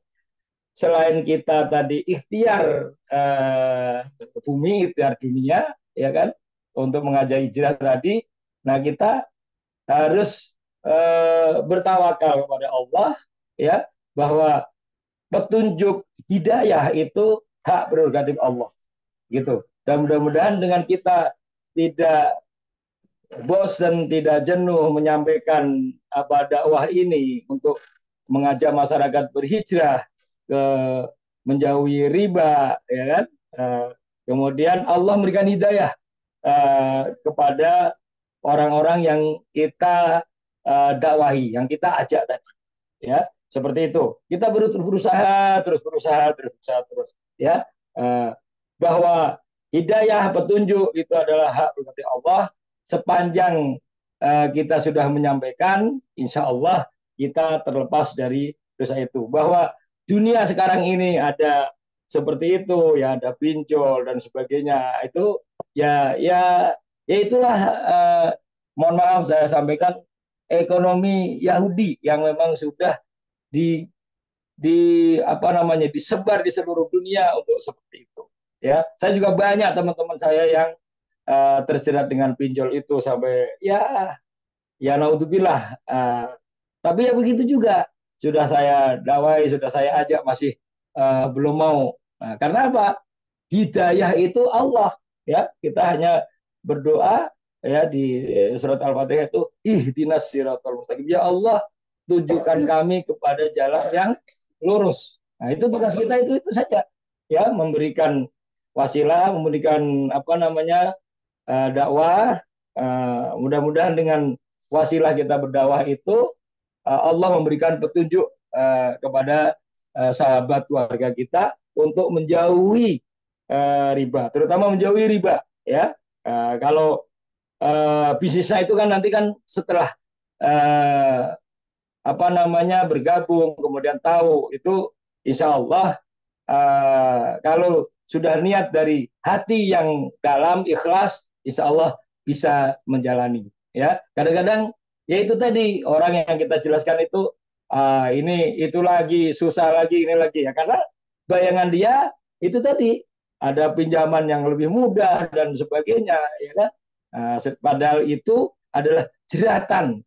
selain kita tadi ikhtiar bumi, ikhtiar dunia, ya kan, untuk mengajak hijrah tadi, nah kita harus bertawakal kepada Allah, ya, bahwa petunjuk hidayah itu hak prerogatif Allah, gitu. Dan mudah-mudahan dengan kita tidak bosan, tidak jenuh menyampaikan apa dakwah ini untuk mengajak masyarakat berhijrah ke menjauhi riba, ya kan. Kemudian Allah memberikan hidayah kepada orang-orang yang kita dakwahi, yang kita ajak tadi, ya seperti itu. Kita berusaha terus, ya, bahwa hidayah, petunjuk itu adalah hak prerogatif Allah. Sepanjang kita sudah menyampaikan, insya Allah kita terlepas dari dosa itu. Bahwa dunia sekarang ini ada seperti itu, ya ada pinjol dan sebagainya, itu ya itulah, mohon maaf saya sampaikan, ekonomi Yahudi yang memang sudah di apa namanya, disebar di seluruh dunia untuk seperti itu, ya. Saya juga banyak teman-teman saya yang terjerat dengan pinjol itu sampai ya naudzubillah. Tapi ya begitu juga, sudah saya dakwai, sudah saya ajak, masih belum mau. Nah, karena apa? Hidayah itu Allah, ya. Kita hanya berdoa, ya, di surat Al-Fatihah itu ihdinas siratal mustaqim, ya Allah tunjukkan kami kepada jalan yang lurus. Nah itu tugas kita, itu saja, ya, memberikan wasilah, memberikan apa namanya, dakwah. Mudah-mudahan dengan wasilah kita berdakwah itu Allah memberikan petunjuk kepada sahabat keluarga kita untuk menjauhi riba, terutama menjauhi riba, ya. Kalau bisnisnya itu kan nanti kan setelah apa namanya bergabung, kemudian tahu, itu insya Allah kalau sudah niat dari hati yang dalam ikhlas, insya Allah bisa menjalani. Ya, kadang-kadang ya itu tadi orang yang kita jelaskan itu ini itu lagi susah lagi ini lagi ya karena bayangan dia itu tadi ada pinjaman yang lebih mudah dan sebagainya ya kan. Padahal itu adalah jeratan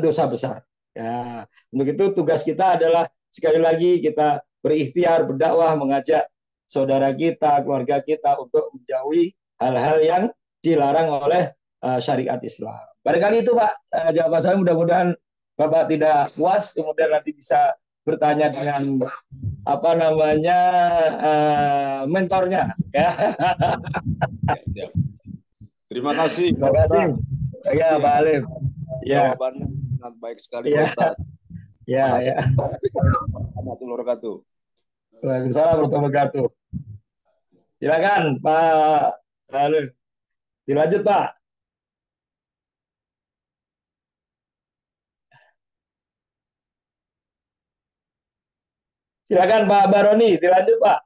dosa besar. Ya, untuk itu tugas kita adalah sekali lagi kita berikhtiar berdakwah mengajak saudara kita, keluarga kita untuk menjauhi hal-hal yang dilarang oleh syariat Islam. Barangkali itu Pak jawaban saya, mudah-mudahan Bapak tidak puas kemudian nanti bisa bertanya dengan apa namanya mentornya ya. Siap. Terima kasih. Terima kasih. Ya Pak Alim. Ya. Jawabannya sangat baik sekali Ya. Pak Ustaz. Ya, ya. Warahmatullahi wabarakatuh. Waalaikumsalam warahmatullahi wabarakatuh. Silakan Pak Alim. Dilanjut Pak. Silakan Pak Baroni, dilanjut Pak.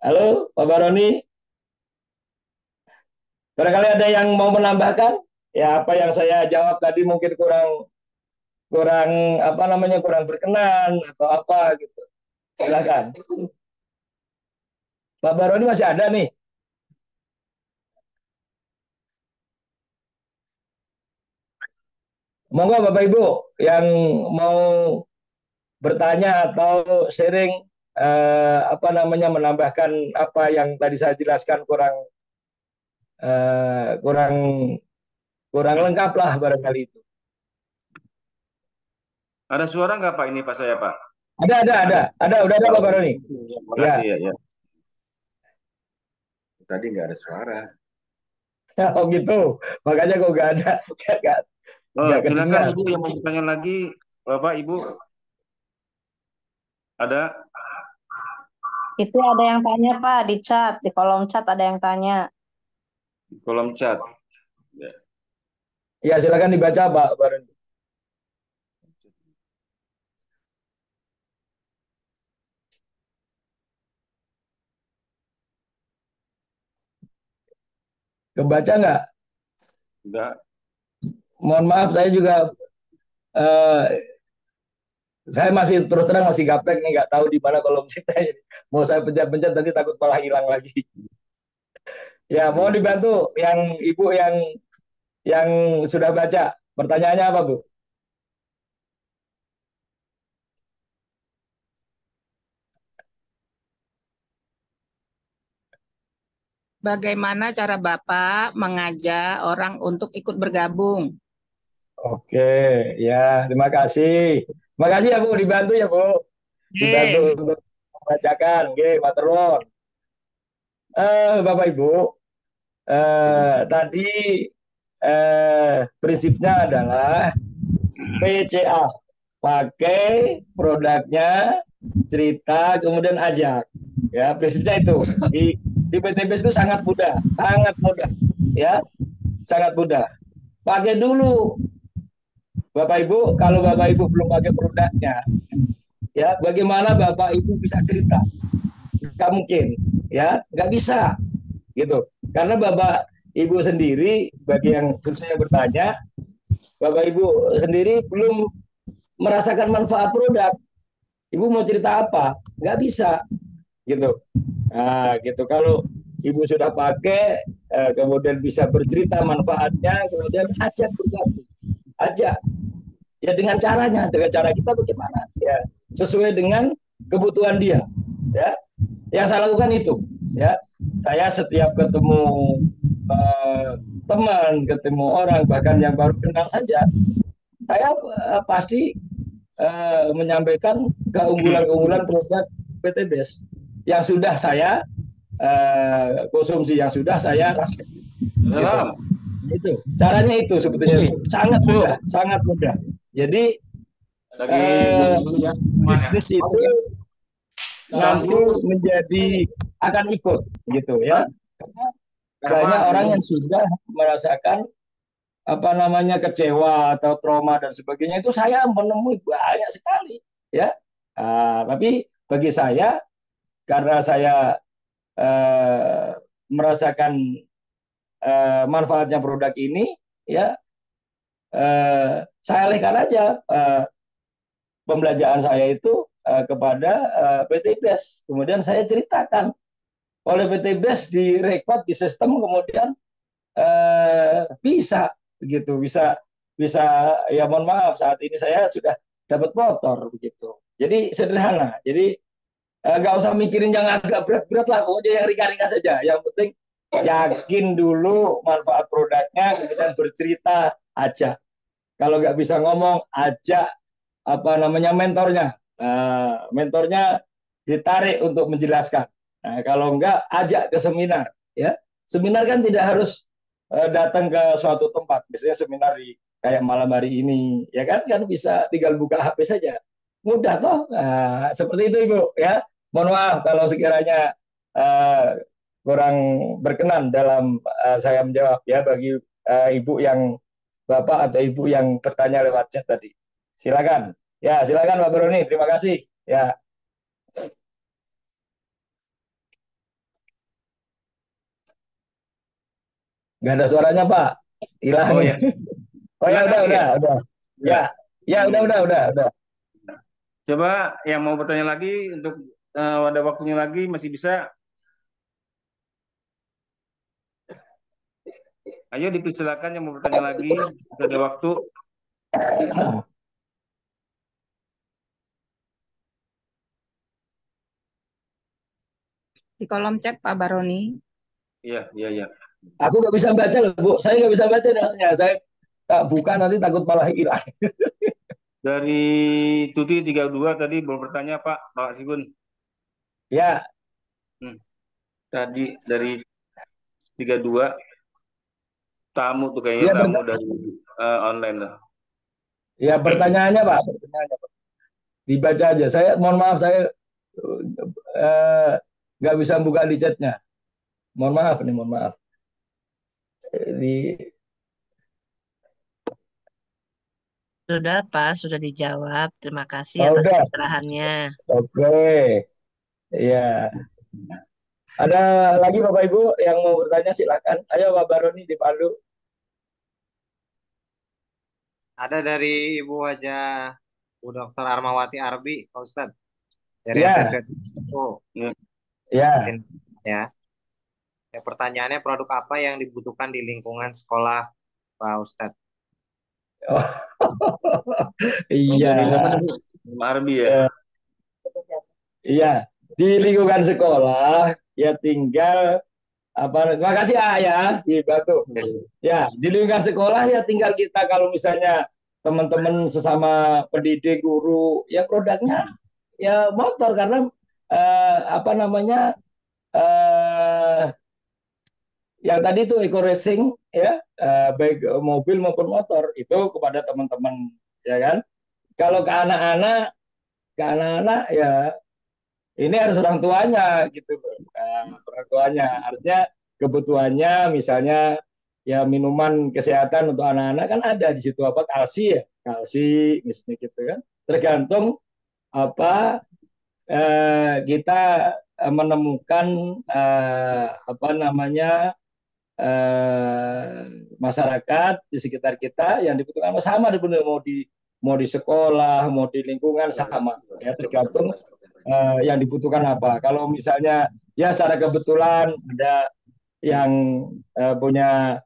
Halo Pak Baroni. Barangkali ada yang mau menambahkan? Ya apa yang saya jawab tadi mungkin kurang apa namanya kurang berkenan atau apa gitu. Silakan. Pak Baroni masih ada nih. Monggo Bapak Ibu yang mau bertanya atau sharing apa namanya menambahkan apa yang tadi saya jelaskan kurang lengkap lah barangkali itu. Ada suara nggak Pak ini Pak saya Pak? Ada, udah ada Pak Baroni. Terima kasih ya. Tadi nggak ada suara. Oh gitu, makanya kok nggak ada. Nggak Silakan kedengar. Ibu yang mau bertanya lagi, Bapak Ibu. Ada? Itu ada yang tanya Pak di chat, di kolom chat ada yang tanya. Di kolom chat. Ya silakan dibaca Pak Baroni. Kebaca nggak? Enggak. Mohon maaf saya juga saya masih terus terang masih gaptek nih, nggak tahu di mana kolom chat ini. Mau saya pencet-pencet nanti takut malah hilang lagi. Ya mohon dibantu yang ibu yang sudah baca. Pertanyaannya apa Bu? Bagaimana cara Bapak mengajak orang untuk ikut bergabung? Oke, ya terima kasih. Terima kasih ya Bu, dibantu ya Bu. Dibantu untuk membacakan. Oke, matur nuwun. Bapak Ibu, tadi prinsipnya adalah PCA, pakai produknya, cerita, kemudian ajak. Ya, prinsipnya itu di PTBS itu sangat mudah, ya, sangat mudah. Pakai dulu, Bapak Ibu. Kalau Bapak Ibu belum pakai produknya, ya, bagaimana Bapak Ibu bisa cerita? Nggak mungkin, ya, nggak bisa, gitu. Karena Bapak Ibu sendiri, bagi yang khususnya bertanya, Bapak Ibu sendiri belum merasakan manfaat produk. Ibu mau cerita apa? Nggak bisa, gitu. Nah, gitu. Kalau Ibu sudah pakai, kemudian bisa bercerita manfaatnya, kemudian ajak bergabung, ajak. Ya dengan caranya, dengan cara kita bagaimana? Ya sesuai dengan kebutuhan dia. Ya, yang saya lakukan itu. Ya, saya setiap ketemu teman, ketemu orang, bahkan yang baru kenal saja, saya pasti menyampaikan keunggulan-keunggulan produk PTBS yang sudah saya konsumsi, yang sudah saya rasakan. Gitu. Itu caranya itu sebetulnya sangat mudah. Jadi bisnis itu nanti menjadi akan ikut gitu ya. Banyak orang yang sudah merasakan apa namanya kecewa atau trauma dan sebagainya, itu saya menemui banyak sekali Tapi bagi saya, karena saya merasakan manfaatnya produk ini, ya saya alihkan aja pembelajaran saya itu kepada PT BES. Kemudian saya ceritakan oleh PT BES, direkod di sistem, kemudian bisa begitu, bisa ya, mohon maaf, saat ini saya sudah dapat motor begitu. Jadi sederhana. Jadi nggak usah mikirin yang agak berat-berat lah, pokoknya yang ringan-ringan saja. Yang penting yakin dulu manfaat produknya, kemudian bercerita aja. Kalau nggak bisa ngomong, ajak apa namanya mentornya. Mentornya ditarik untuk menjelaskan. Nah, kalau enggak, ajak ke seminar. Ya, seminar kan tidak harus datang ke suatu tempat. Biasanya seminar di kayak malam hari ini, ya kan bisa tinggal buka HP saja. Mudah toh. Nah, seperti itu Ibu. Ya, mohon maaf kalau sekiranya kurang berkenan dalam saya menjawab ya, bagi Ibu yang Bapak atau Ibu yang bertanya lewat chat tadi. Silakan. Ya, silakan Pak Broni. Terima kasih. Ya, nggak ada suaranya Pak. Hilang. Oh ya, Oh ya, hilang udah, lagi ya? udah. Ya. Ya, ya, udah. Coba yang mau bertanya lagi, untuk ada waktunya lagi masih bisa. Ayo dipersilakan yang mau bertanya lagi, ada waktu. Di kolom chat Pak Baroni. Iya. Aku nggak bisa baca loh, Bu. Saya nggak bisa baca namanya. Saya tak buka, nanti takut malah hilang. Dari Tuti 32 tadi mau bertanya Pak Sigun. Ya, Tadi dari 32 tamu tuh, kayaknya ya, tamu dari online lah. ya, pertanyaannya Pak. Pertanyaannya, Pak. Dibaca aja. Saya mohon maaf, saya eh, nggak bisa buka di chatnya. Mohon maaf nih, mohon maaf. Di Sudah, Pak, sudah dijawab. Terima kasih Oh, atas udah. pencerahannya. Oke. Ya. Ada lagi Bapak Ibu yang mau bertanya, silakan. Ayo Pak Baroni di Palu. Ada dari Ibu Wajah Bu Dr. Armawati Arbi, Pak Ustadz, dari Ya, SSW. Oh, ya. ya. Ya, pertanyaannya, produk apa yang dibutuhkan di lingkungan sekolah, Pak Ustadz? Oh, Oh, iya. dari siapa tadi? Marbi ya. Eh, Iya. Di lingkungan sekolah ya tinggal apa? Terima kasih ya dibantu. Ya, di lingkungan sekolah ya tinggal kita, kalau misalnya teman-teman sesama pendidik, guru, ya produknya ya motor, karena apa namanya, eh, yang tadi itu eco racing, ya, baik mobil maupun motor itu kepada teman-teman, ya kan. Kalau ke anak-anak ya ini harus orang tuanya gitu. Orang tuanya artinya kebutuhannya, misalnya ya minuman kesehatan untuk anak-anak kan ada di situ, apa, kalsi, ya, kalsi misalnya gitu kan. Tergantung apa kita menemukan apa namanya, eh, masyarakat di sekitar kita yang dibutuhkan sama, mau di sekolah, mau di lingkungan sama, ya, tergantung yang dibutuhkan apa. Kalau misalnya ya secara kebetulan ada yang punya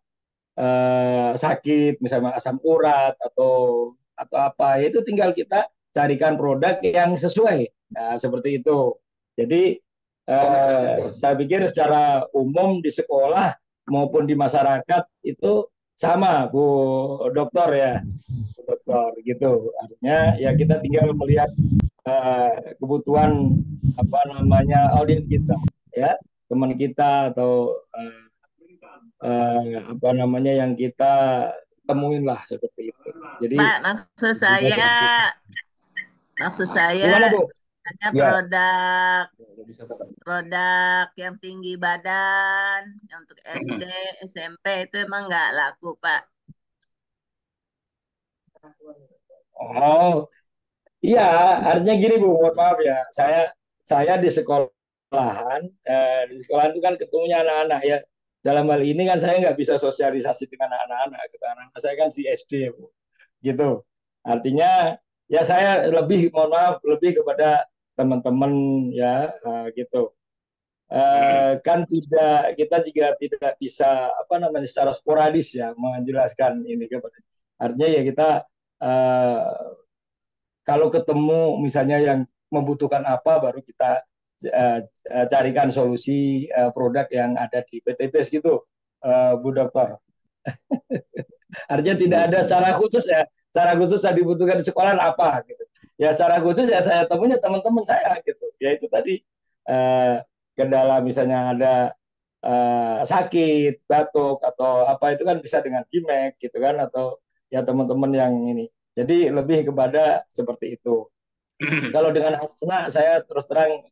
sakit, misalnya asam urat atau apa, itu tinggal kita carikan produk yang sesuai. Nah, seperti itu. Jadi saya pikir secara umum di sekolah maupun di masyarakat itu sama, Bu Dokter, ya, Bu Dokter, gitu. Artinya ya kita tinggal melihat kebutuhan apa namanya audiens kita, ya, teman kita atau apa namanya yang kita temuin lah, seperti itu. Jadi Pak, maksud saya gimana Bu? hanya Ya. produk yang tinggi badan yang untuk SD, SMP itu emang nggak laku, Pak. Oh, Iya, artinya gini Bu, mohon maaf ya. Saya di sekolahan, di sekolahan itu kan ketemunya anak-anak ya. Dalam hal ini kan saya nggak bisa sosialisasi dengan anak-anak. Gitu. Anak-anak saya kan si SD, Bu. Gitu. Artinya ya saya lebih, mohon maaf, lebih kepada teman-teman ya, gitu. Kan tidak, kita juga tidak bisa apa namanya secara sporadis ya menjelaskan ini kepada. Artinya ya kita eh, kalau ketemu misalnya yang membutuhkan apa baru kita carikan solusi produk yang ada di PTBS gitu, Bu Dokter. Artinya tidak ada secara khusus ya, secara khusus yang dibutuhkan di sekolah apa gitu. Ya secara khusus ya saya temunya teman-teman saya gitu. Ya itu tadi eh, kendala misalnya ada sakit, batuk atau apa itu kan bisa dengan Gmax gitu kan atau ya teman-teman yang ini. Jadi lebih kepada seperti itu. Kalau dengan anak saya terus terang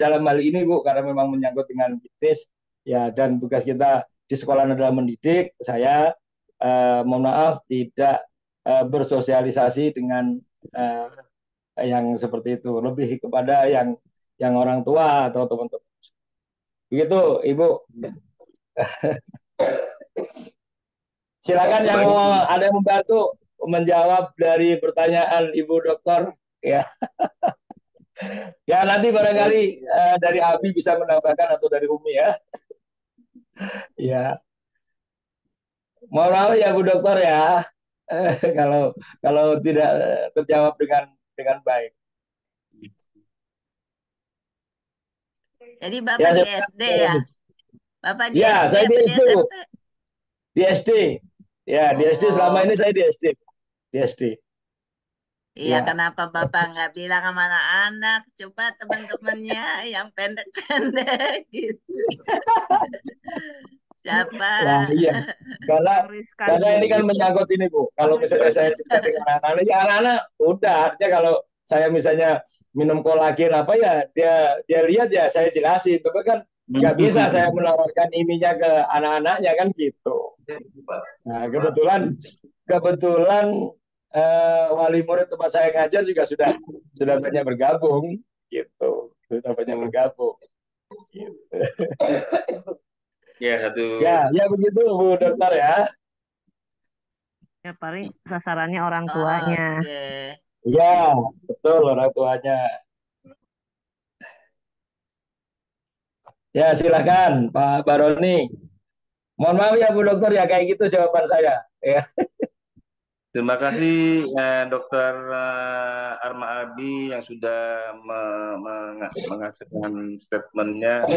dalam hal ini Bu karena memang menyangkut dengan bisnis ya dan tugas kita di sekolah adalah mendidik, saya mohon maaf tidak bersosialisasi dengan uh, yang seperti itu, lebih kepada yang orang tua atau teman-teman. Begitu Ibu. Silakan yang Baik. mau ada yang membantu menjawab dari pertanyaan Ibu Dokter ya. Ya nanti barangkali dari Abi bisa menambahkan atau dari Umi ya. Ya, mohon maaf ya Bu Dokter ya. Kalau kalau tidak terjawab dengan baik. Jadi Ya, Bapak di saya, SD ya? Bapak di ya, SD saya di apa di SD, Bu. SMP? Di SD. Ya, di SD selama Oh, ini saya di SD. Di SD. iya Ya. kenapa Bapak nggak bilang sama anak-anak? Coba teman-temannya yang pendek-pendek gitu. Siapa Nah, iya. Karena yang riskan karena ini kan gitu? menyangkut ini, Bu. Kalau misalnya saya cerita dengan anak-anak, ya anak-anak udah artinya kalau saya misalnya minum kolagen apa ya dia dia lihat ya saya jelasin. Tapi kan nggak bisa saya menawarkan ininya ke anak-anaknya kan gitu. Nah, kebetulan kebetulan wali murid tempat saya ngajar juga sudah banyak bergabung gitu. Sudah banyak bergabung. Gitu. Ya, satu. Ya begitu Bu Dokter ya. Ya paling sasarannya orang tuanya. Oke. Ya, betul orang tuanya. Ya, silakan Pak Baroni. Mohon maaf ya Bu Dokter ya kayak gitu jawaban saya. Ya, Terima kasih Dokter Arma Abi yang sudah menghasilkan statementnya.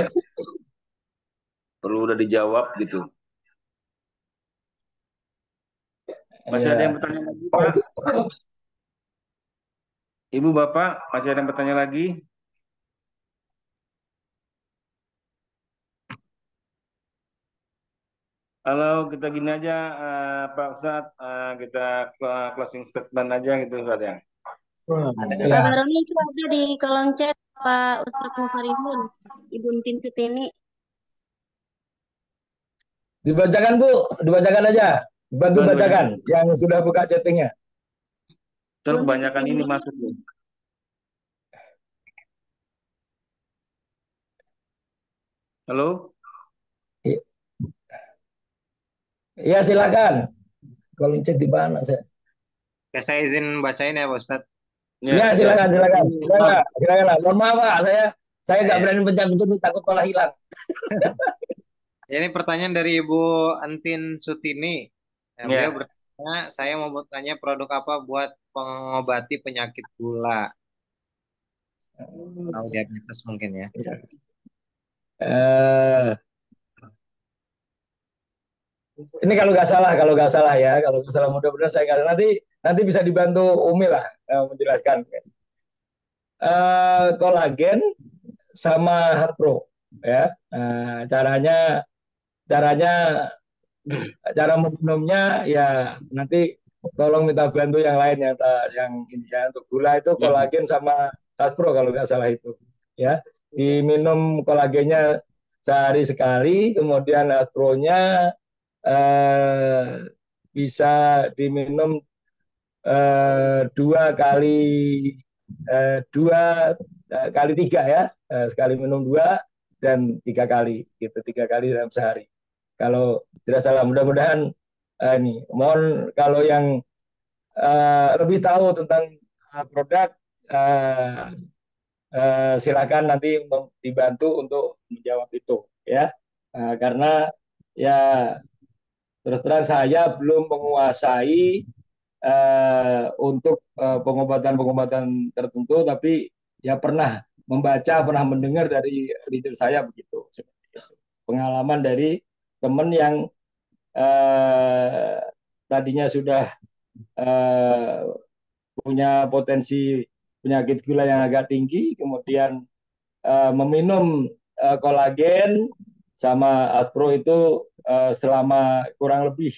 Perlu udah dijawab gitu. Masih ada yang ya. bertanya lagi, Pak? Ibu, Bapak, masih ada yang bertanya lagi? Kalau kita gini aja, Pak Ustadz, kita closing statement aja gitu, Ustadz ya. Pak Ya, Baroni itu ada di kolom chat Pak Ustadz Mufarimun, Ibu Tin Sutini. dibacakan Bu, dibacakan aja. Bantu Coba bacakan yang sudah buka chattingnya. Terus kebanyakan ini masuk nih. Halo? Ya, silakan. Kalau chat di mana saya? Ya, saya izin bacain ya Pak Ustadz. Ya, silakan, silakan. Silakan, silakan lah. Mohon maaf Pak, saya nggak berani pencet-pencet takut malah hilang. Ini pertanyaan dari Ibu Entin Sutini. Ya, beliau bertanya, saya mau bertanya produk apa buat pengobati penyakit gula? Tahu diabetes mungkin ya. Eh, ini kalau nggak salah ya, kalau nggak salah mudah-mudahan saya nggak salah. Nanti bisa dibantu Umi lah menjelaskan. Kolagen sama Hasbro ya. Caranya caranya cara meminumnya ya nanti tolong minta bantu yang lain yang ini ya untuk gula itu kolagen sama Hasbro kalau nggak salah itu ya diminum kolagennya sehari sekali kemudian Hasbro-nya bisa diminum dua kali dua kali tiga ya, sekali minum dua dan 3 kali gitu, 3 kali dalam sehari. Kalau tidak salah, mudah-mudahan ini. Mohon kalau yang lebih tahu tentang produk, silakan nanti dibantu untuk menjawab itu ya. Karena ya terus terang saya belum menguasai untuk pengobatan-pengobatan tertentu, tapi ya pernah membaca, pernah mendengar dari leader saya begitu. Pengalaman dari teman yang tadinya sudah eh, punya potensi penyakit gula yang agak tinggi, kemudian meminum kolagen sama Aspro itu selama kurang lebih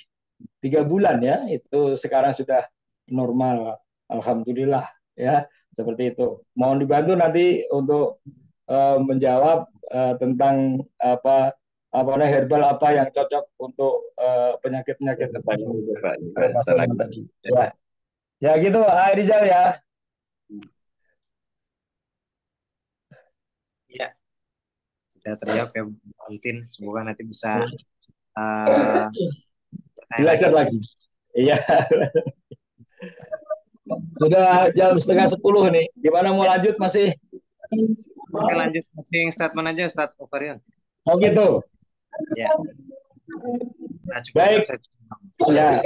3 bulan ya, itu sekarang sudah normal, alhamdulillah ya, seperti itu. Mohon dibantu nanti untuk menjawab tentang apa herbal apa yang cocok untuk penyakit-penyakit tertentu. Ya, ya gitu, Rizal ya. Ya, sudah terjawab ya Bu Altin. Semoga nanti bisa uh, Belajar lagi. Iya. Sudah jam 9:30 nih. Gimana mau lanjut masih? Oke, lanjut closing statement aja Ustadz Ovarion. Oh gitu. Ya. Nah, baik. Ya.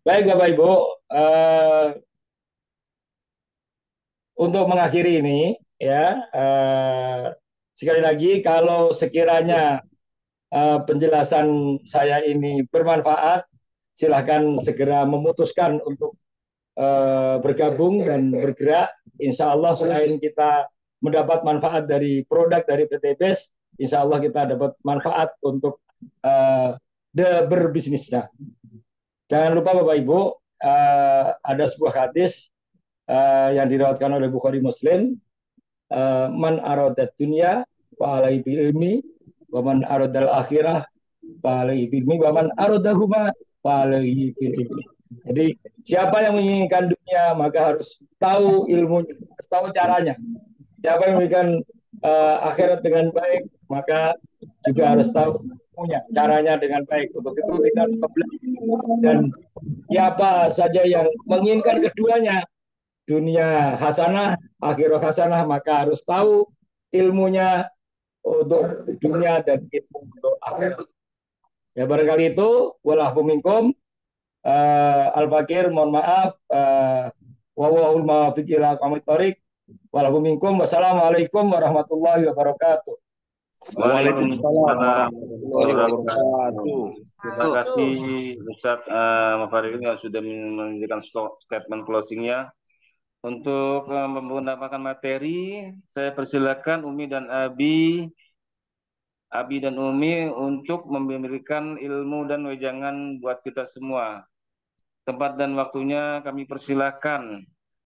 Baik Bapak Ibu. Untuk mengakhiri ini ya, sekali lagi kalau sekiranya penjelasan saya ini bermanfaat, silahkan segera memutuskan untuk bergabung dan bergerak. Insya Allah selain kita mendapat manfaat dari produk dari PT BES, insya Allah kita dapat manfaat untuk berbisnisnya. Jangan lupa Bapak Ibu, ada sebuah hadis yang diriwayatkan oleh Bukhari Muslim, man aradat dunya wa alaihi bil ilmi wa man aradal akhirah wa alaihi bil ilmi wa man aradahuma wa alaihi bil ilmi. Jadi siapa yang menginginkan dunia maka harus tahu ilmunya, harus tahu caranya. Siapa yang menginginkan akhirat dengan baik maka juga harus tahu ilmunya, caranya dengan baik. Untuk itu kita tetap belajar. Dan siapa saja yang menginginkan keduanya, dunia hasanah, akhirat hasanah, maka harus tahu ilmunya untuk dunia dan ilmu untuk akhirat. Ya barangkali itu, wallahu minkum. Al-Fakir, mohon maaf. Wallahul muwaffiq ila aqwamit thoriq. Wallahu minkum. Wassalamualaikum warahmatullahi wabarakatuh. Waalaikumsalam warahmatullahi wabarakatuh. Terima kasih Ustadz Mafarid yang sudah memberikan statement closingnya. Untuk menggunakan materi, saya persilakan Umi dan Abi dan Umi untuk memberikan ilmu dan wejangan buat kita semua. Tempat dan waktunya kami persilakan.